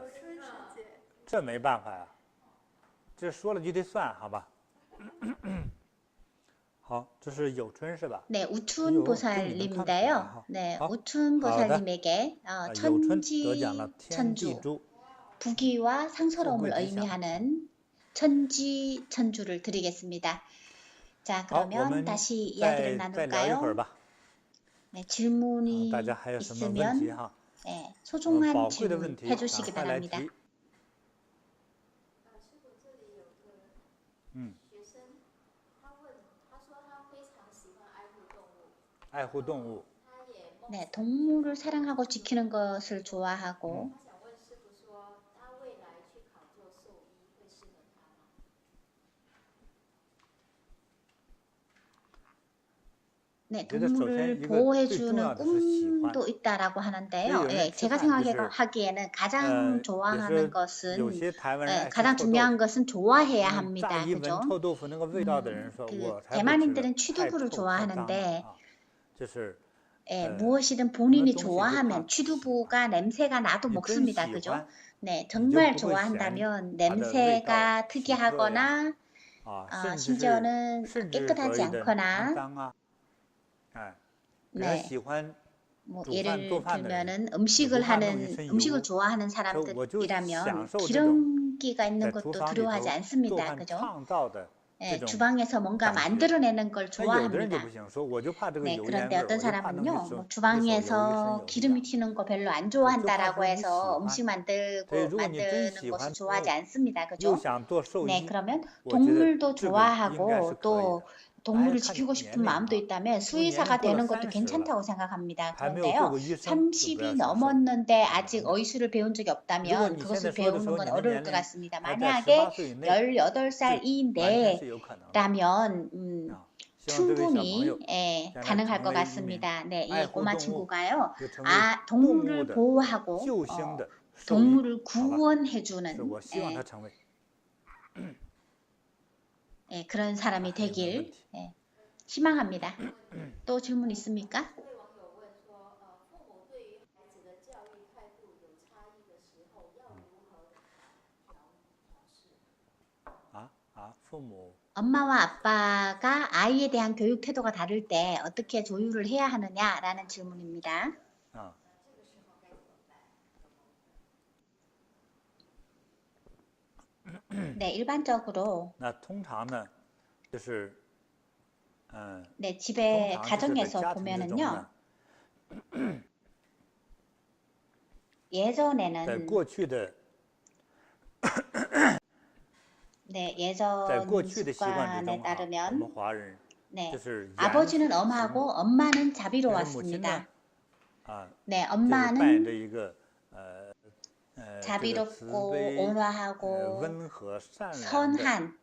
这没办法呀，这说了就得算，好吧？好，这是有春是吧？ 네, 有， 우춘 보살님인데요. 네, 好， 우춘 보살님에게 有春得奖 천지 了天地 천주, 珠。 부귀와 상서로움을富贵吉祥。 의미하는 천지 천주를 드리겠습니다. 자, 好，我 그러면 们 다시 이야기를 再聊一会儿 나눌까요? 吧。 네, 질문이 大家还有什么问题 있으면 哈？ 네, 소중한 宝贵的 질문 问题， 해주시기 赶快来 바랍니다. 提。嗯。爱护动物。 네, 동물을 사랑하고 지키는 것을 좋아하고 네, 동물을 보호해주는 꿈도 있다라고 하는데요. 예, 제가 생각하기에는 가장 좋아하는 것은 가장 중요한 것은 좋아해야 합니다. 그죠? 그 대만인들은 취두부를 좋아하는데 예, 무엇이든 본인이 좋아하면 취두부가 냄새가 나도 먹습니다. 그죠? 네, 정말 좋아한다면 냄새가 특이하거나 심지어는 깨끗하지 않거나 네, 뭐 예를 들면은 음식을 좋아하는 사람들이라면 기름기가 있는 것도 두려워하지 않습니다. 그죠? 네, 주방에서 뭔가 만들어내는 걸 좋아합니다. 네, 그런데 어떤 사람은요, 뭐 주방에서 기름이 튀는 거 별로 안 좋아한다라고 해서 음식 만드는 것을 좋아하지 않습니다. 그죠? 네, 그러면 동물도 좋아하고 또 동물을 지키고 싶은 마음도 있다면 수의사가 되는 것도 괜찮다고 생각합니다. 그런데요, 30이 넘었는데 아직 어휘술을 배운 적이 없다면 그것을 배우는 건 어려울 것 같습니다. 만약에 18살 이내라면 충분히 가능할 것 같습니다. 네, 이 꼬마 친구가요, 동물을 보호하고 동물을 구원해주는 그런 사람이 되길 희망합니다. 또 질문 있습니까? 엄마와 아빠가 아이에 대한 교육 태도가 다를 때 어떻게 조율을 해야 하느냐라는 질문입니다. 네, 일반적으로 네, 집에 가정에서 보면은요, 예전에는 네, 예전 습관에 따르면 네, 아버지는 엄하고 엄마는 자비로웠습니다. 네, 엄마는 자비롭고 온화하고 선한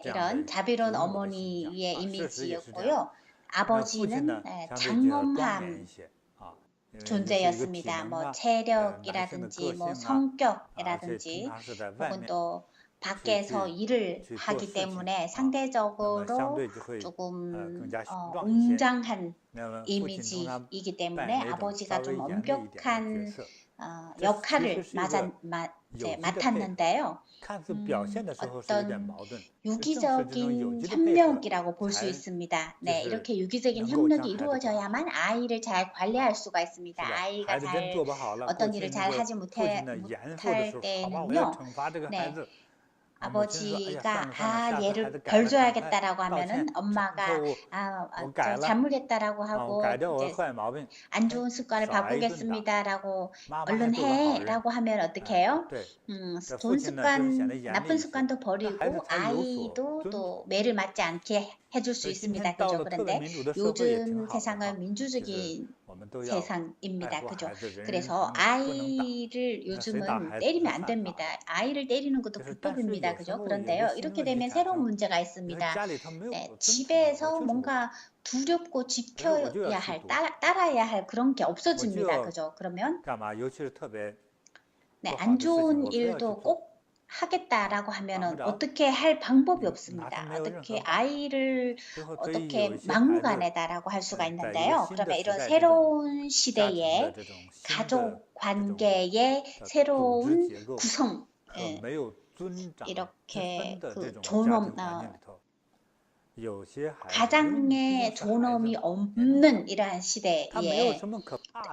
이런 자비로운 어머니의 이미지였고요. 아버지는 장엄함, 존재였습니다. 뭐 체력이라든지 뭐 성격이라든지 혹은 또 밖에서 일을 하기 때문에 상대적으로 조금 웅장한 이미지이기 때문에 아버지가 좀 엄격한 역할을 맡았는데요. 어떤 유기적인 협력이라고 볼 수 있습니다. 네, 이렇게 유기적인 협력이 이루어져야만 아이를 잘 관리할 수가 있습니다. 아이가 잘 어떤 일을 잘 하지 못할 때는요. 네. 아버지가 얘를 벌 줘야겠다라고 하면은 엄마가 저 잘못했다라고 하고 이제 안 좋은 습관을 바꾸겠습니다라고 얼른 해라고 하면 어떻게 해요? 좋은 습관, 나쁜 습관도 버리고 아이도 또 매를 맞지 않게 해줄 수 있습니다. 그죠? 그런데 요즘 세상은 민주적인 세상입니다. 그죠? 그래서 아이를 요즘은 때리면 안 됩니다. 아이를 때리는 것도 불법입니다. 그죠? 그런데요, 이렇게 되면 새로운 문제가 있습니다. 네, 집에서 뭔가 두렵고 지켜야 할, 따라야 할 그런 게 없어집니다. 그죠? 그러면 네, 안 좋은 일도 꼭 하겠다라고 하면은 어떻게 할 방법이 없습니다. 어떻게 아이를 어떻게 막무가내다라고 할 수가 있는데요. 그러면 이런 새로운 시대의 가족 관계의 새로운 구성, 이렇게 그 존엄, 가장의 존엄이 없는 이러한 시대에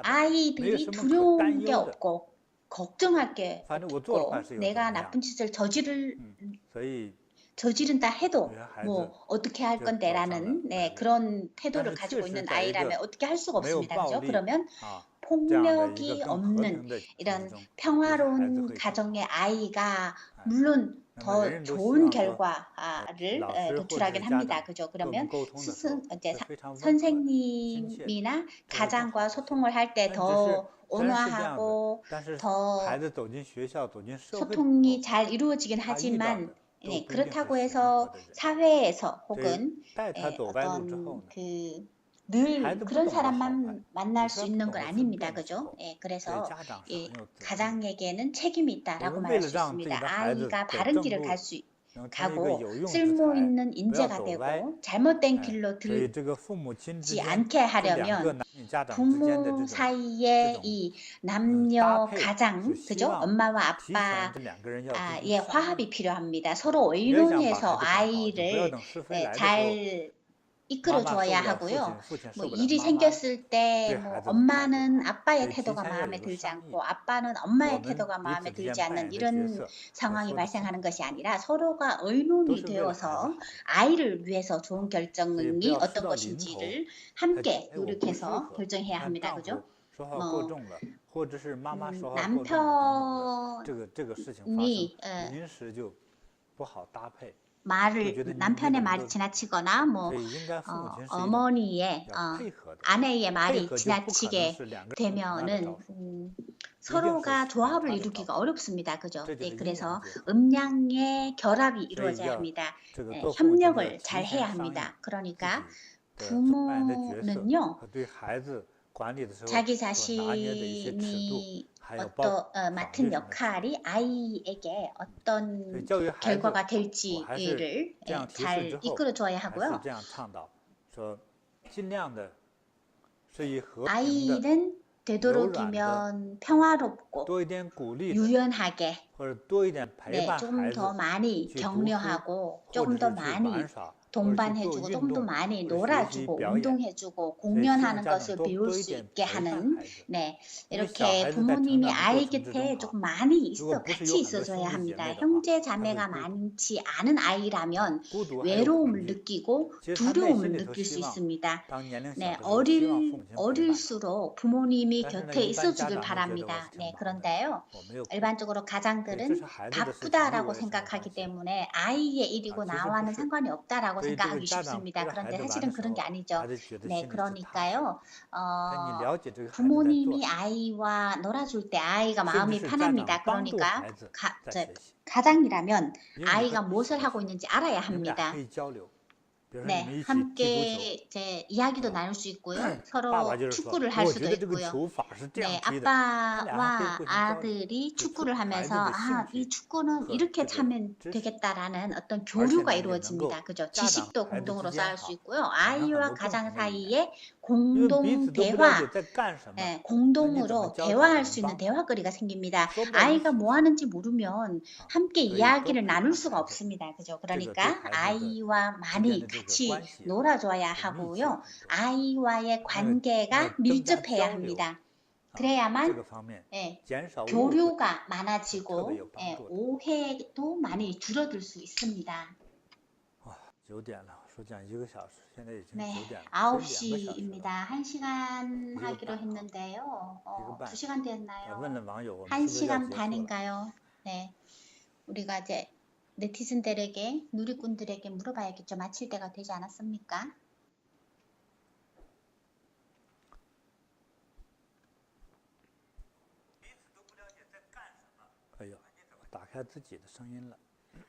아이들이 두려운 게 없고 걱정할 게 없고 내가 나쁜 짓을 저지른다 해도 뭐 어떻게 할 건데라는 그런 태도를 가지고 있는 아이라면 어떻게 할 수가 없습니다. 그죠? 그러면 폭력이 없는 이런 평화로운 가정의 아이가 물론 더 좋은 결과를 도출하긴 합니다. 그죠? 그러면 선생님이나 가장과 소통을 할 때 더 온화하고 더 소통이 잘 이루어지긴 하지만 그렇다고 해서 사회에서 혹은 어떤 늘 그런 사람만 만날 수 있는 건 아닙니다. 그죠? 그래서 가장에게는 책임이 있다라고 말할 수 있습니다. 아이가 바른 길을 가고 쓸모 있는 인재가 되고 잘못된 길로 들지 않게 하려면 부모 사이에 이 남녀 가장, 그죠? 엄마와 아빠의 화합이 필요합니다. 서로 의논해서 아이를 잘 이끌어 줘야 하고요. 뭐 일이 생겼을 때 뭐 엄마는 아빠의 태도가 마음에 들지 않고 아빠는 엄마의 태도가 마음에 들지 않는 이런 상황이 발생하는 것이 아니라 서로가 의논이 되어서 아이를 위해서 좋은 결정이 어떤 것인지를 함께 노력해서 결정해야 합니다. 그죠? 남편이 남편의 말이 지나치거나 뭐 어머니의 아내의 말이 지나치게 되면은 서로가 조합을 이루기가 어렵습니다. 그죠? 그래서 음양의 결합이 이루어져야 합니다. 협력을 잘 해야 합니다. 그러니까 부모는요, 자기 자신이 맡은 역할이 아이에게 어떤 결과가 될지를 잘 이끌어줘야 하고요. 아이는 되도록이면 평화롭고 유연하게 조금 더 많이 격려하고 조금 더 많이 동반해주고 조금 더 많이 놀아주고 운동해주고 공연하는 것을 배울 수 있게 하는 이렇게 부모님이 아이 곁에 조금 많이 같이 있어줘야 합니다. 형제 자매가 많지 않은 아이라면 외로움을 느끼고 두려움을 느낄 수 있습니다. 어릴수록 부모님이 곁에 있어주길 바랍니다. 그런데요, 일반적으로 가장들은 바쁘다라고 생각하기 때문에 아이의 일이고 나와는 상관이 없다라고 생각하기 쉽습니다. 그런데 사실은 그런 게 아니죠. 그러니까요. 부모님이 아이와 놀아줄 때 아이가 마음이 편합니다. 그러니까 가장이라면 아이가 무엇을 하고 있는지 알아야 합니다. 네, 함께 이제 이야기도 나눌 수 있고요. 서로 축구를 할 수도 있고요. 네, 아빠와 아들이 축구를 하면서 이 축구는 이렇게 차면 되겠다라는 어떤 교류가 이루어집니다. 그죠? 지식도 공동으로 쌓을 수 있고요. 아이와 가장 사이에 공동 대화, 공동으로 대화할 수 있는 대화거리가 생깁니다. 아이가 뭐 하는지 모르면 함께 이야기를 나눌 수가 없습니다. 그죠? 그러니까 아이와 많이 같이 놀아줘야 하고요. 아이와의 관계가 밀접해야 합니다. 그래야만 교류가 많아지고 오해도 많이 줄어들 수 있습니다. 네, 9시입니다. 1시간 하기로 했는데요. 2시간 됐나요? 1시간 반인가요? 네, 우리가 이제 네티즌들에게, 누리꾼들에게 물어봐야겠죠. 마칠 때가 되지 않았습니까?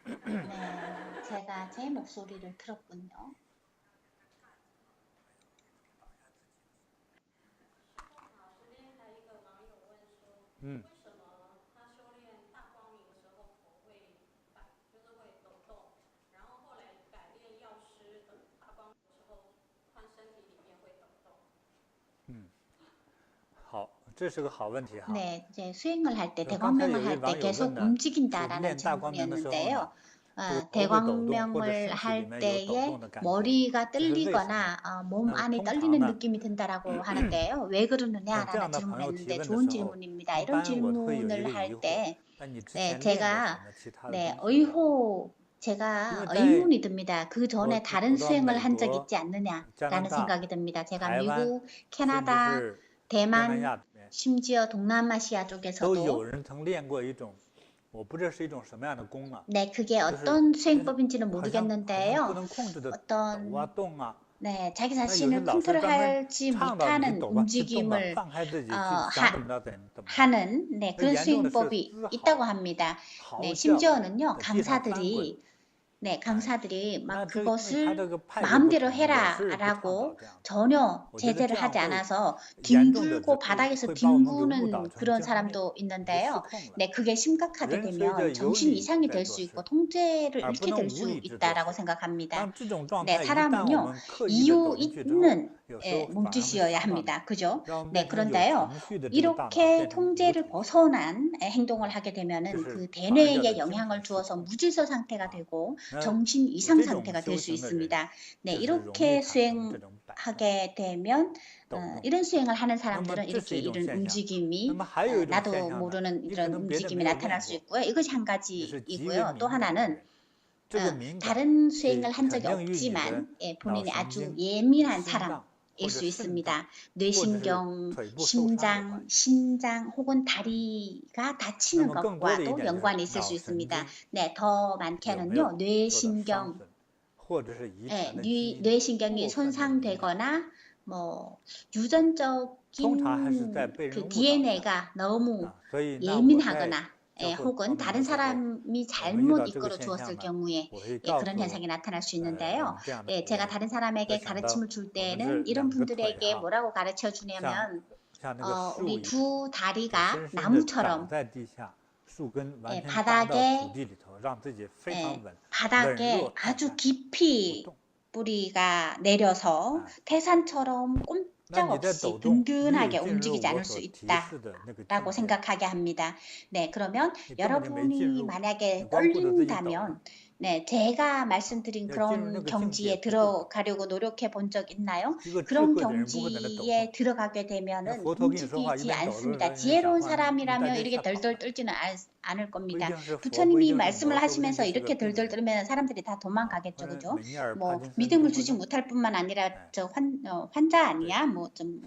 네, 제가 제 목소리를 들었군요. 네, 이제 수행을 할 때, 대광명을 할 때 계속 움직인다라는 질문이었는데요. 대광명을 할 때에 머리가 떨리거나 몸 안이 떨리는 느낌이 든다라고 하는데요. 왜 그러느냐라는 질문했는데 좋은 질문입니다. 이런 질문을 할 때 제가 제가 의문이 듭니다. 그 전에 다른 수행을 한 적 있지 않느냐라는 생각이 듭니다. 제가 미국, 캐나다, 대만, 심지어 동남아시아 쪽에서도 네, 그게 어떤 수행법인지는 모르겠는데요. 어떤 자기 자신을 컨트롤하지 못하는 움직임을 하는 그런 수행법이 있다고 합니다. 심지어는요, 강사들이 막 그것을 마음대로 해라라고 전혀 제재를 하지 않아서 뒹굴고 바닥에서 뒹구는 그런 사람도 있는데요. 그게 심각하게 되면 정신 이상이 될 수 있고 통제를 잃게 될 수 있다라고 생각합니다. 사람은요, 이유 있는 몸짓이어야 합니다. 그죠? 그런데요, 이렇게 통제를 벗어난 행동을 하게 되면은 그 대뇌에 영향을 주어서 무질서 상태가 되고 정신 이상 상태가 될 수 있습니다. 이렇게 수행하게 되면 이런 수행을 하는 사람들은 이런 움직임이 나도 모르는 이런 움직임이 나타날 수 있고요. 이것이 한 가지이고요. 또 하나는 다른 수행을 한 적이 없지만 본인이 아주 예민한 사람일 수 있습니다. 뇌신경, 심장, 신장 혹은 다리가 다치는 것과도 연관이 있을 수 있습니다. 더 많게는요, 뇌신경, 뇌신경이 손상되거나 유전적인 그 DNA가 너무 예민하거나 혹은 다른 사람이 잘못 이끌어 주었을 경우에 그런 현상이 나타날 수 있는데요. 제가 다른 사람에게 가르침을 줄 때는 이런 분들에게 뭐라고 가르쳐 주냐면 우리 두 다리가 나무처럼 바닥에 아주 깊이 뿌리가 내려서 태산처럼 꼼짝없이 든든하게 움직이지 않을 수 있다라고 생각하게 합니다. 그러면 여러분이 만약에 떨린다면 제가 말씀드린 그런 경지에 들어가려고 노력해 본 적 있나요? 그런 경지에 들어가게 되면은 움직이지 않습니다. 지혜로운 사람이라면 이렇게 덜덜 떨지는 않을 겁니다. 부처님이 말씀을 하시면서 이렇게 덜덜 떨면 사람들이 다 도망가겠죠, 그죠? 믿음을 주지 못할 뿐만 아니라 저 환자 아니야? 좀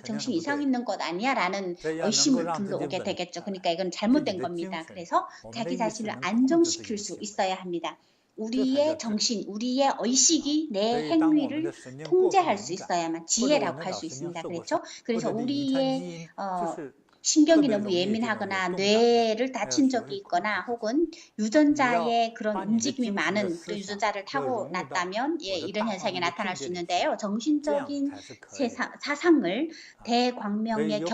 정신 이상 있는 것 아니야?라는 의심을 불러오게 되겠죠. 그러니까 이건 잘못된 겁니다. 그래서 자기 자신을 안정시킬 수 있어야 합니다. 우리의 정신, 우리의 의식이 내 행위를 통제할 수 있어야만 지혜라고 할 수 있습니다. 그렇죠? 그래서 우리의 신경이 너무 예민하거나 뇌를 다친 적이 있거나 혹은 유전자의 그런 움직임이 많은 또 유전자를 타고났다면 이런 현상이 나타날 수 있는데요. 정신적인 사상을 대광명의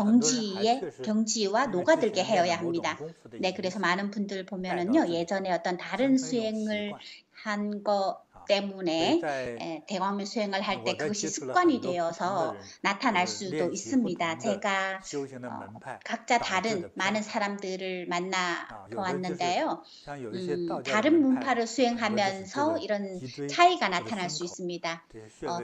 경지와 녹아들게 해야 합니다. 네, 그래서 많은 분들 보면은요, 예전에 어떤 다른 수행을 한 거 때문에 대광명 수행을 할 때 그것이 습관이 되어서 나타날 수도 있습니다. 제가 각자 다른 많은 사람들을 만나 보았는데요. 다른 문파를 수행하면서 이런 차이가 나타날 수 있습니다.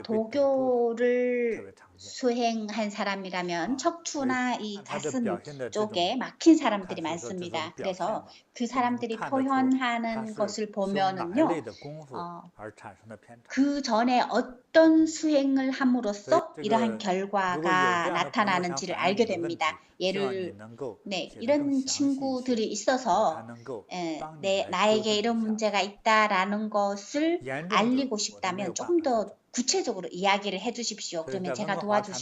도교를 수행한 사람이라면 척추나 이 가슴 쪽에 막힌 사람들이 많습니다. 그래서 그 사람들이 표현하는 것을 보면은요, 그 전에 어떤 수행을 함으로써 이러한 결과가 나타나는지를 알게 됩니다. 이런 친구들이 있어서 나에게 이런 문제가 있다라는 것을 알리고 싶다면 조금 더 구체적으로 이야기를 해주십시오. 그러면 제가 도와줄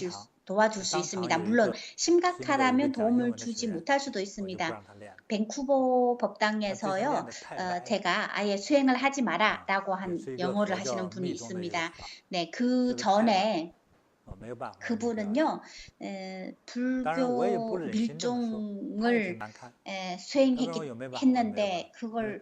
수 있습니다. 물론 심각하다면 도움을 주지 못할 수도 있습니다. 밴쿠버 법당에서요, 제가 아예 수행을 하지 마라 라고 한 영어를 하시는 분이 있습니다. 네, 그 전에 그분은요, 불교 밀종을 수행했는데 그걸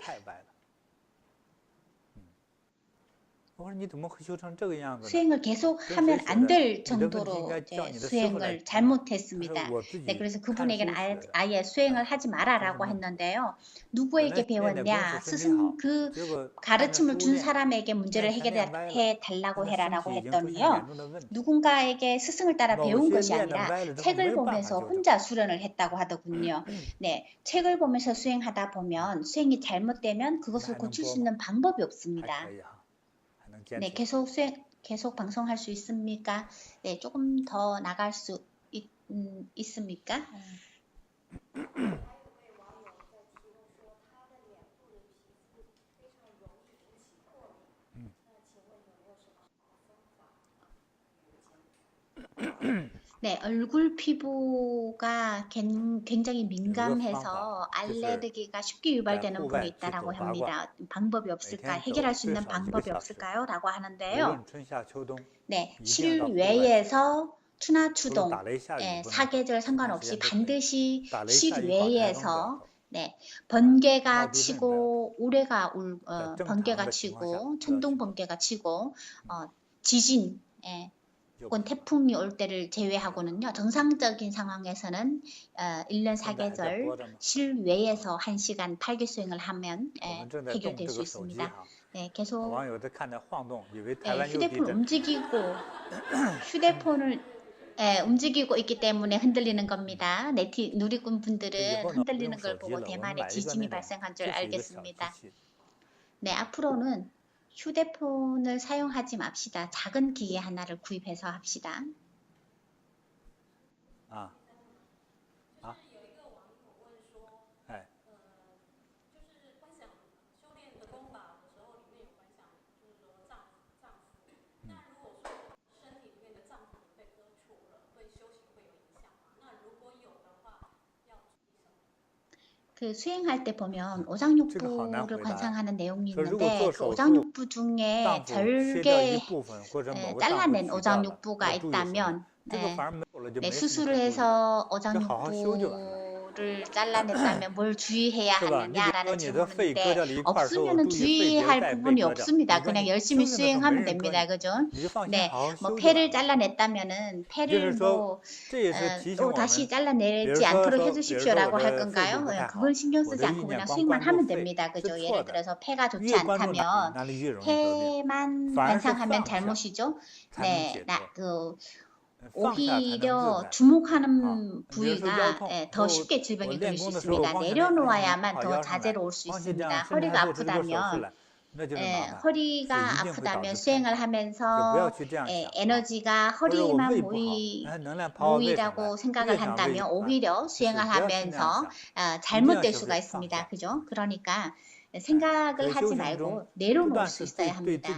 수행을 계속하면 안 될 정도로 수행을 잘못했습니다. 네, 그래서 그분에게는 아예 수행을 하지 마라라고 했는데요. 누구에게 배웠냐? 스승 그 가르침을 준 사람에게 문제를 해결해 달라고 해라라고 했더니요. 누군가에게 스승을 따라 배운 것이 아니라 책을 보면서 혼자 수련을 했다고 하더군요. 네, 책을 보면서 수행하다 보면 수행이 잘못되면 그것을 고칠 수 있는 방법이 없습니다. 네, 계속 방송할 수 있습니까? 네, 조금 더 나갈 수 있습니까? 네, 얼굴 피부가 굉장히 민감해서 알레르기가 쉽게 유발되는 분이 있다라고 합니다. 방법이 없을까? 해결할 수 있는 방법이 없을까요? 라고 하는데요. 네, 실외에서 추나 추동, 사계절 상관없이 반드시 실외에서 번개가 치고 번개가 치고 천둥 번개가 치고 지진 혹은 태풍이 올 때를 제외하고는요, 정상적인 상황에서는 1년 4계절 실외에서 1시간 8개 수행을 하면 해결될 수 있습니다. 네, 계속 휴대폰을 움직이고 있기 때문에 흔들리는 겁니다. 누리꾼 분들은 흔들리는 걸 보고 대만에 지진이 발생한 줄 알겠습니다. 네, 앞으로는 휴대폰을 사용하지 맙시다. 작은 기계 하나를 구입해서 합시다. 그 수행할 때 보면 오장육부를 관상하는 내용이 있는데 그 오장육부 중에 절개 잘라낸 오장육부가 있다면 수술을 해서 오장육부를 잘라냈다면 뭘 주의해야 하느냐라는 질문인데 없으면 주의할 부분이 없습니다. 그냥 열심히 수행하면 됩니다. 그죠? 네, 뭐 폐를 잘라냈다면은 폐를 또 다시 잘라내지 않도록 해주십시오라고 할 건가요? 그걸 신경 쓰지 않고 그냥 수행만 하면 됩니다. 그죠? 예를 들어서 폐가 좋지 않다면 폐만 관상하면 잘못이죠. 네, 오히려 주목하는 부위가 더 쉽게 질병에 걸릴 수 있습니다. 내려놓아야만 더 자제로 올 수 있습니다. 허리가 아프다면 수행을 하면서 에너지가 허리에만 모이라고 생각을 한다면 오히려 수행을 하면서 잘못될 수가 있습니다. 그죠? 그러니까 생각을 하지 말고 내려놓을 수 있어야 합니다.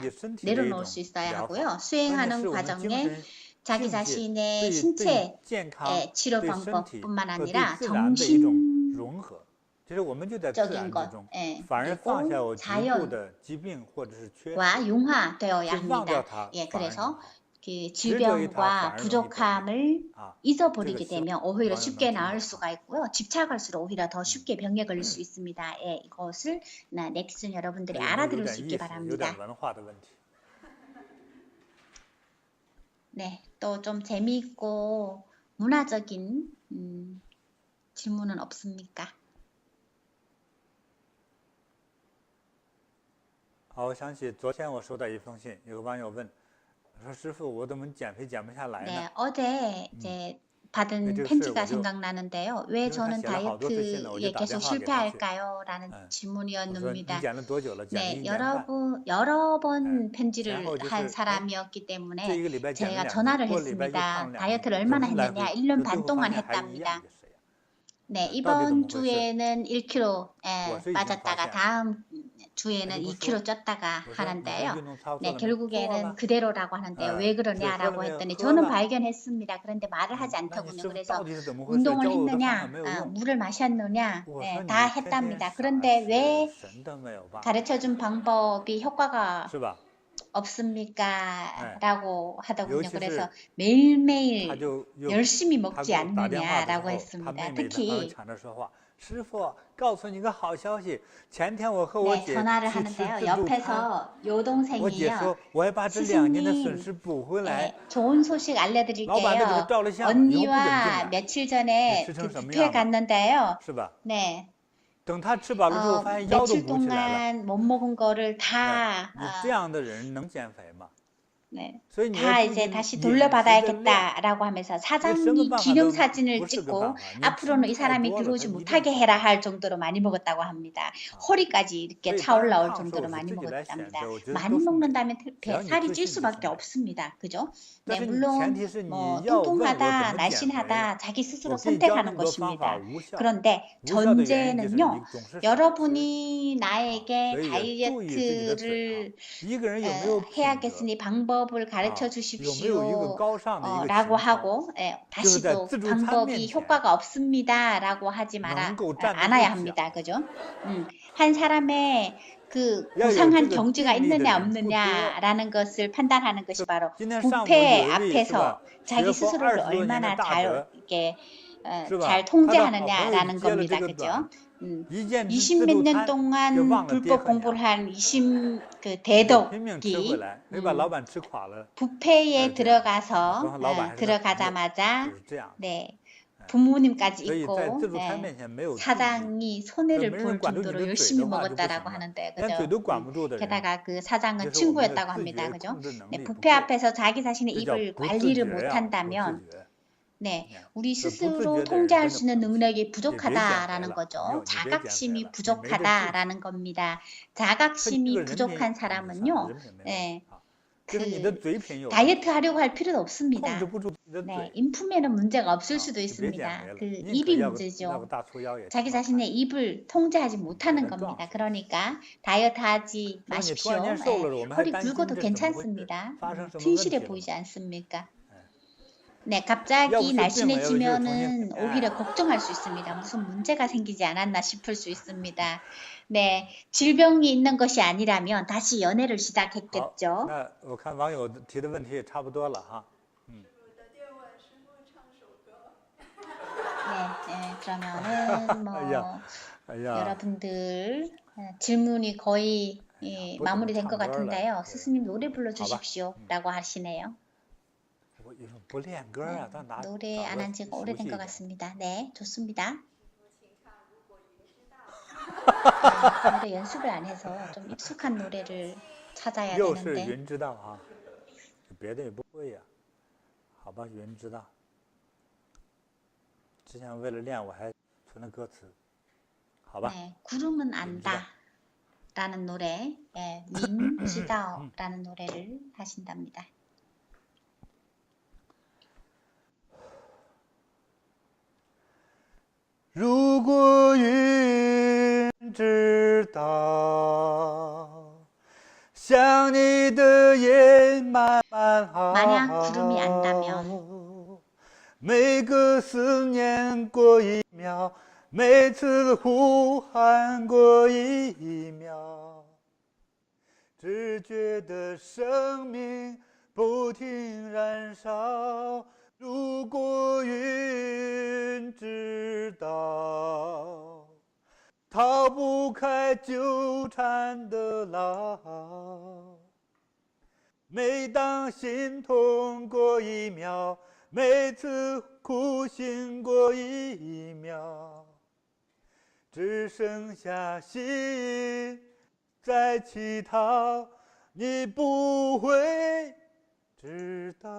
내려놓을 수 있어야 하고요. 수행하는 과정에 자기 자신의 신체의 치료 방법뿐만 아니라 정신적인 것, 그리고 자연과 융화되어야 합니다. 그래서 그 질병과 부족함을 잊어버리게 되면 오히려 쉽게 나을 수가 있고요. 집착할수록 오히려 더 쉽게 병에 걸릴 수 있습니다. 이것을 네티즌 여러분들이 알아들을 수 있기 바랍니다. 네, 또 좀 재미있고 문화적인 질문은 없습니까? 好，我想起昨天我收到一封信，有个网友问，说师傅，我怎么减肥减不下来呢？ 네, 어제 이제 받은 편지가 생각나는데요. 왜 저는 다이어트에 계속 실패할까요? 라는 질문이었습니다. 네, 여러 번 편지를 한 사람이었기 때문에 제가 전화를 했습니다. 다이어트를 얼마나 했느냐? 1년 반 동안 했답니다. 네, 이번 주에는 1kg 빠졌다가 다음 주에는 2kg 쪘다가 하는데요. 네, 결국에는 그대로라고 하는데요. 왜 그러냐라고 했더니 저는 발견했습니다. 그런데 말을 하지 않더군요. 그래서 운동을 했느냐, 물을 마셨느냐, 네, 다 했답니다. 그런데 왜 가르쳐준 방법이 효과가 없습니까? 라고 하더군요. 그래서 매일매일 열심히 먹지 않느냐라고 했습니다. 특히 네, 전화를 하는데요. 옆에서 여동생이요. 스승님, 좋은 소식 알려드릴게요. 언니와 며칠 전에 그 뷔페 갔는데요. 네. 며칠 동안 못 먹은 거를 다 네, 다 이제 다시 돌려받아야겠다라고 하면서 사장이 기념사진을 찍고 앞으로는 이 사람이 들어오지 못하게 해라 할 정도로 많이 먹었다고 합니다. 허리까지 이렇게 차올라올 정도로 많이 먹었답니다. 많이 먹는다면 살이 찔 수밖에 없습니다. 그죠? 네, 물론 뭐 뚱뚱하다, 날씬하다 자기 스스로 선택하는 것입니다. 그런데 전제는요. 여러분이 나에게 다이어트를 해야겠으니 방법을 가르쳐 주십시오 라고 하고 다시도 방법이 효과가 없습니다 라고 하지 않아야 합니다. 그죠? 한 사람의 그 고상한 경지가 있느냐 없느냐라는 것을 판단하는 것이 바로 뷔페 앞에서 자기 스스로를 얼마나 잘 이렇게 잘 통제하느냐라는 겁니다. 그죠? 20몇 년 동안 불법 공부를 한 그 대덕이 뷔페에 들어가자마자 네, 부모님까지 있고 사장이 손해를 볼 정도로 열심히 먹었다라고 하는데 그죠? 게다가 그 사장은 친구였다고 합니다. 그죠? 네, 뷔페 앞에서 자기 자신의 입을 관리를 못한다면 네, 우리 스스로 통제할 수 있는 능력이 부족하다라는 거죠. 자각심이 부족하다라는 겁니다. 자각심이 부족한 사람은요, 네, 다이어트 하려고 할 필요도 없습니다. 네, 인품에는 문제가 없을 수도 있습니다. 그 입이 문제죠. 자기 자신의 입을 통제하지 못하는 겁니다. 그러니까 다이어트 하지 마십시오. 허리 굵어도 괜찮습니다. 튼실해 보이지 않습니까? 네, 갑자기 날씬해지면은 오히려 걱정할 수 있습니다. 무슨 문제가 생기지 않았나 싶을 수 있습니다. 네, 질병이 있는 것이 아니라면 다시 연애를 시작했겠죠.我看网友提的问题也差不多了哈。 네, 그러면은 뭐 여러분들 질문이 거의 마무리된 것 같은데요. 스승님 노래 불러주십시오라고 하시네요. 노래 안 한 지가 오래된 것 같습니다. 네, 좋습니다. 노래 연습을 안 해서 좀 익숙한 노래를 찾아야 되는데. 云知道啊，别的也不会呀。好吧，云知道。之前为了练我还存了歌词。好吧。 네, 구름은 안다라는 노래, 윈 지다오라는 노래를 하신답니다. 如果云知道想你的夜慢慢好， 만약 구름이 안다면 每个思念过一秒，每次呼喊过一秒，只觉得生命不停燃烧。如果云知道，逃不开纠缠的牢。每当心痛过一秒，每次哭醒过一秒，只剩下心在乞讨，你不会知道。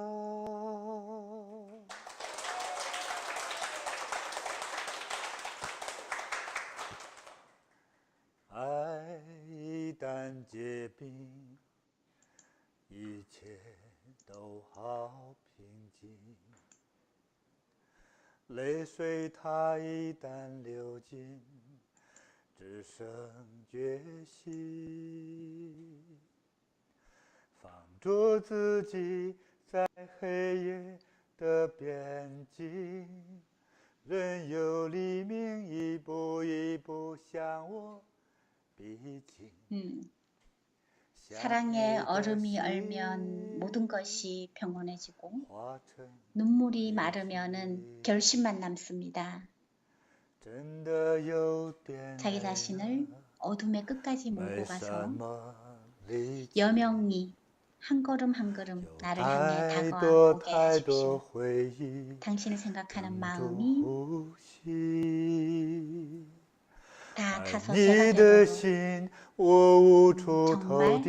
爱一旦结冰，一切都好平静。泪水它一旦流尽，只剩决心。放逐自己在黑夜的边境，任由黎明一步一步向我逼近。 사랑의 얼음이 얼면 모든 것이 평온해지고 눈물이 마르면은 결심만 남습니다. 자기 자신을 어둠의 끝까지 몰고 가서 여명히 한 걸음 한 걸음 나를 향해 다가오게 하십시오. 당신을 생각하는 마음이 다 타서 새가 되도록 정말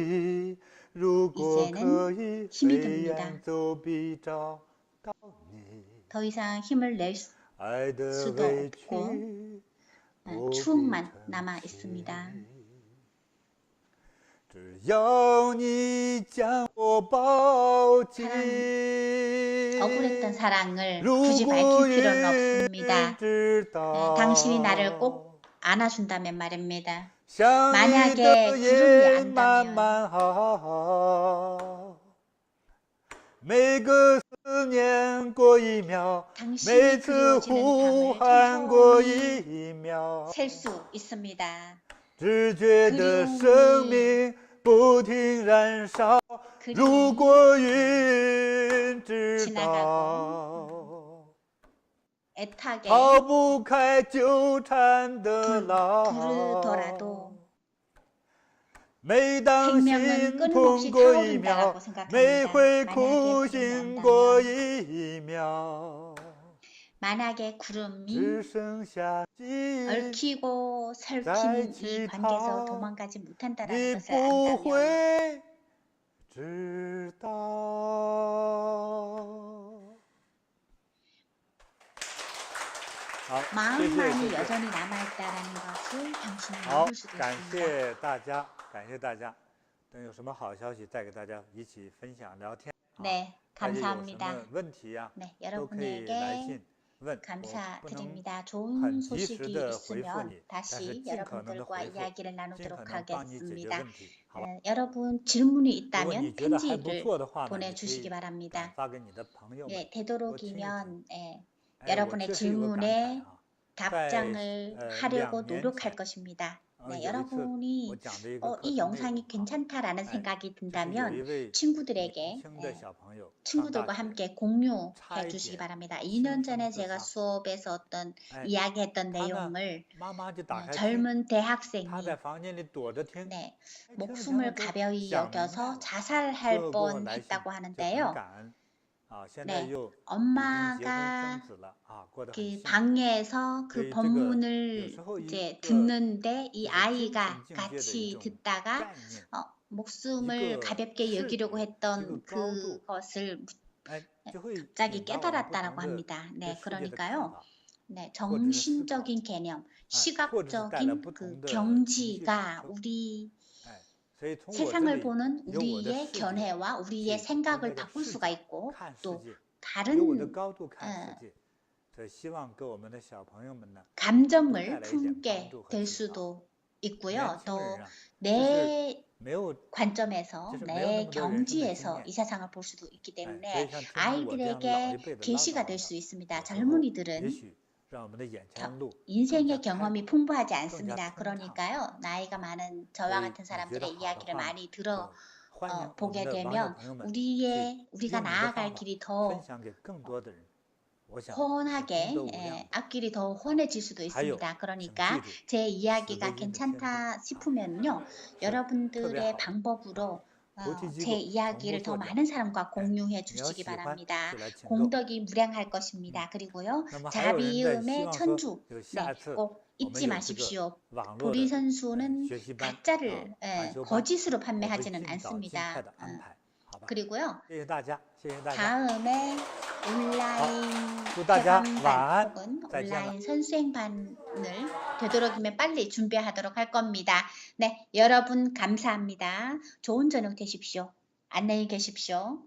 이제는 힘이 듭니다. 더 이상 힘을 낼 수도 없고 추억만 남아 있습니다. 억울했던 사랑을 굳이 밝힐 필요는 없습니다. 당신이 나를 꼭 안아준다면 말입니다. 만약에 구름이 안다면 당신이 그리워지는 밤을 천천히 셀 수 있습니다. 그리움이 지나가고 애타게 부르더라도 생명은 끊임없이 타오른다라고 생각합니다. 만약에 구름이 얽히고 설킨 이 관계에서 도망가지 못한다라는 것을 안다면 마음만이 여전히 남아있다는 것을 당신은 모를 수도 있습니다. 感谢大家等有什么好消息再给大家一起分享聊天 네, 감사합니다. 네, 여러분에게 감사드립니다. 좋은 소식이 있으면 다시 여러분들과 이야기를 나누도록 하겠습니다. 여러분 질문이 있다면 편지를 보내주시기 바랍니다. 예, 되도록이면 여러분의 질문에 답장을 하려고 노력할 것입니다. 네, 여러분이 이 영상이 괜찮다라는 생각이 든다면 친구들에게 친구들과 함께 공유해 주시기 바랍니다. 2년 전에 제가 수업에서 어떤 이야기했던 내용을 젊은 대학생이 목숨을 가벼이 여겨서 자살할 뻔했다고 하는데요. 네, 엄마가 그 방에서 그 법문을 이제 듣는데 이 아이가 같이 듣다가 목숨을 가볍게 여기려고 했던 그것을 갑자기 깨달았다라고 합니다. 네, 그러니까요. 네, 정신적인 개념, 시각적인 그 경지가 우리 세상을 보는 우리의 견해와 우리의 생각을 바꿀 수가 있고 또 다른 감정을 품게 될 수도 있고요. 또 내 관점에서, 내 경지에서 이 세상을 볼 수도 있기 때문에 아이들에게 계시가 될 수 있습니다. 젊은이들은 인생의 경험이 풍부하지 않습니다. 그러니까요, 나이가 많은 저와 같은 사람들의 이야기를 많이 보게 되면 우리가 나아갈 길이 더 훤하게, 앞길이 더 훤해질 수도 있습니다. 그러니까 제 이야기가 괜찮다 싶으면요, 여러분들의 방법으로 제 이야기를 더 많은 사람과 공유해 주시기 바랍니다. 공덕이 무량할 것입니다. 그리고요, 자비음의 천주, 꼭 잊지 마십시오. 보리 선수는 가짜를, 거짓으로 판매하지는 않습니다. 그리고요, 다음에 온라인 개방반 혹은 온라인 선수행반을 되도록이면 빨리 준비하도록 할 겁니다. 네, 여러분 감사합니다. 좋은 저녁 되십시오. 안녕히 계십시오.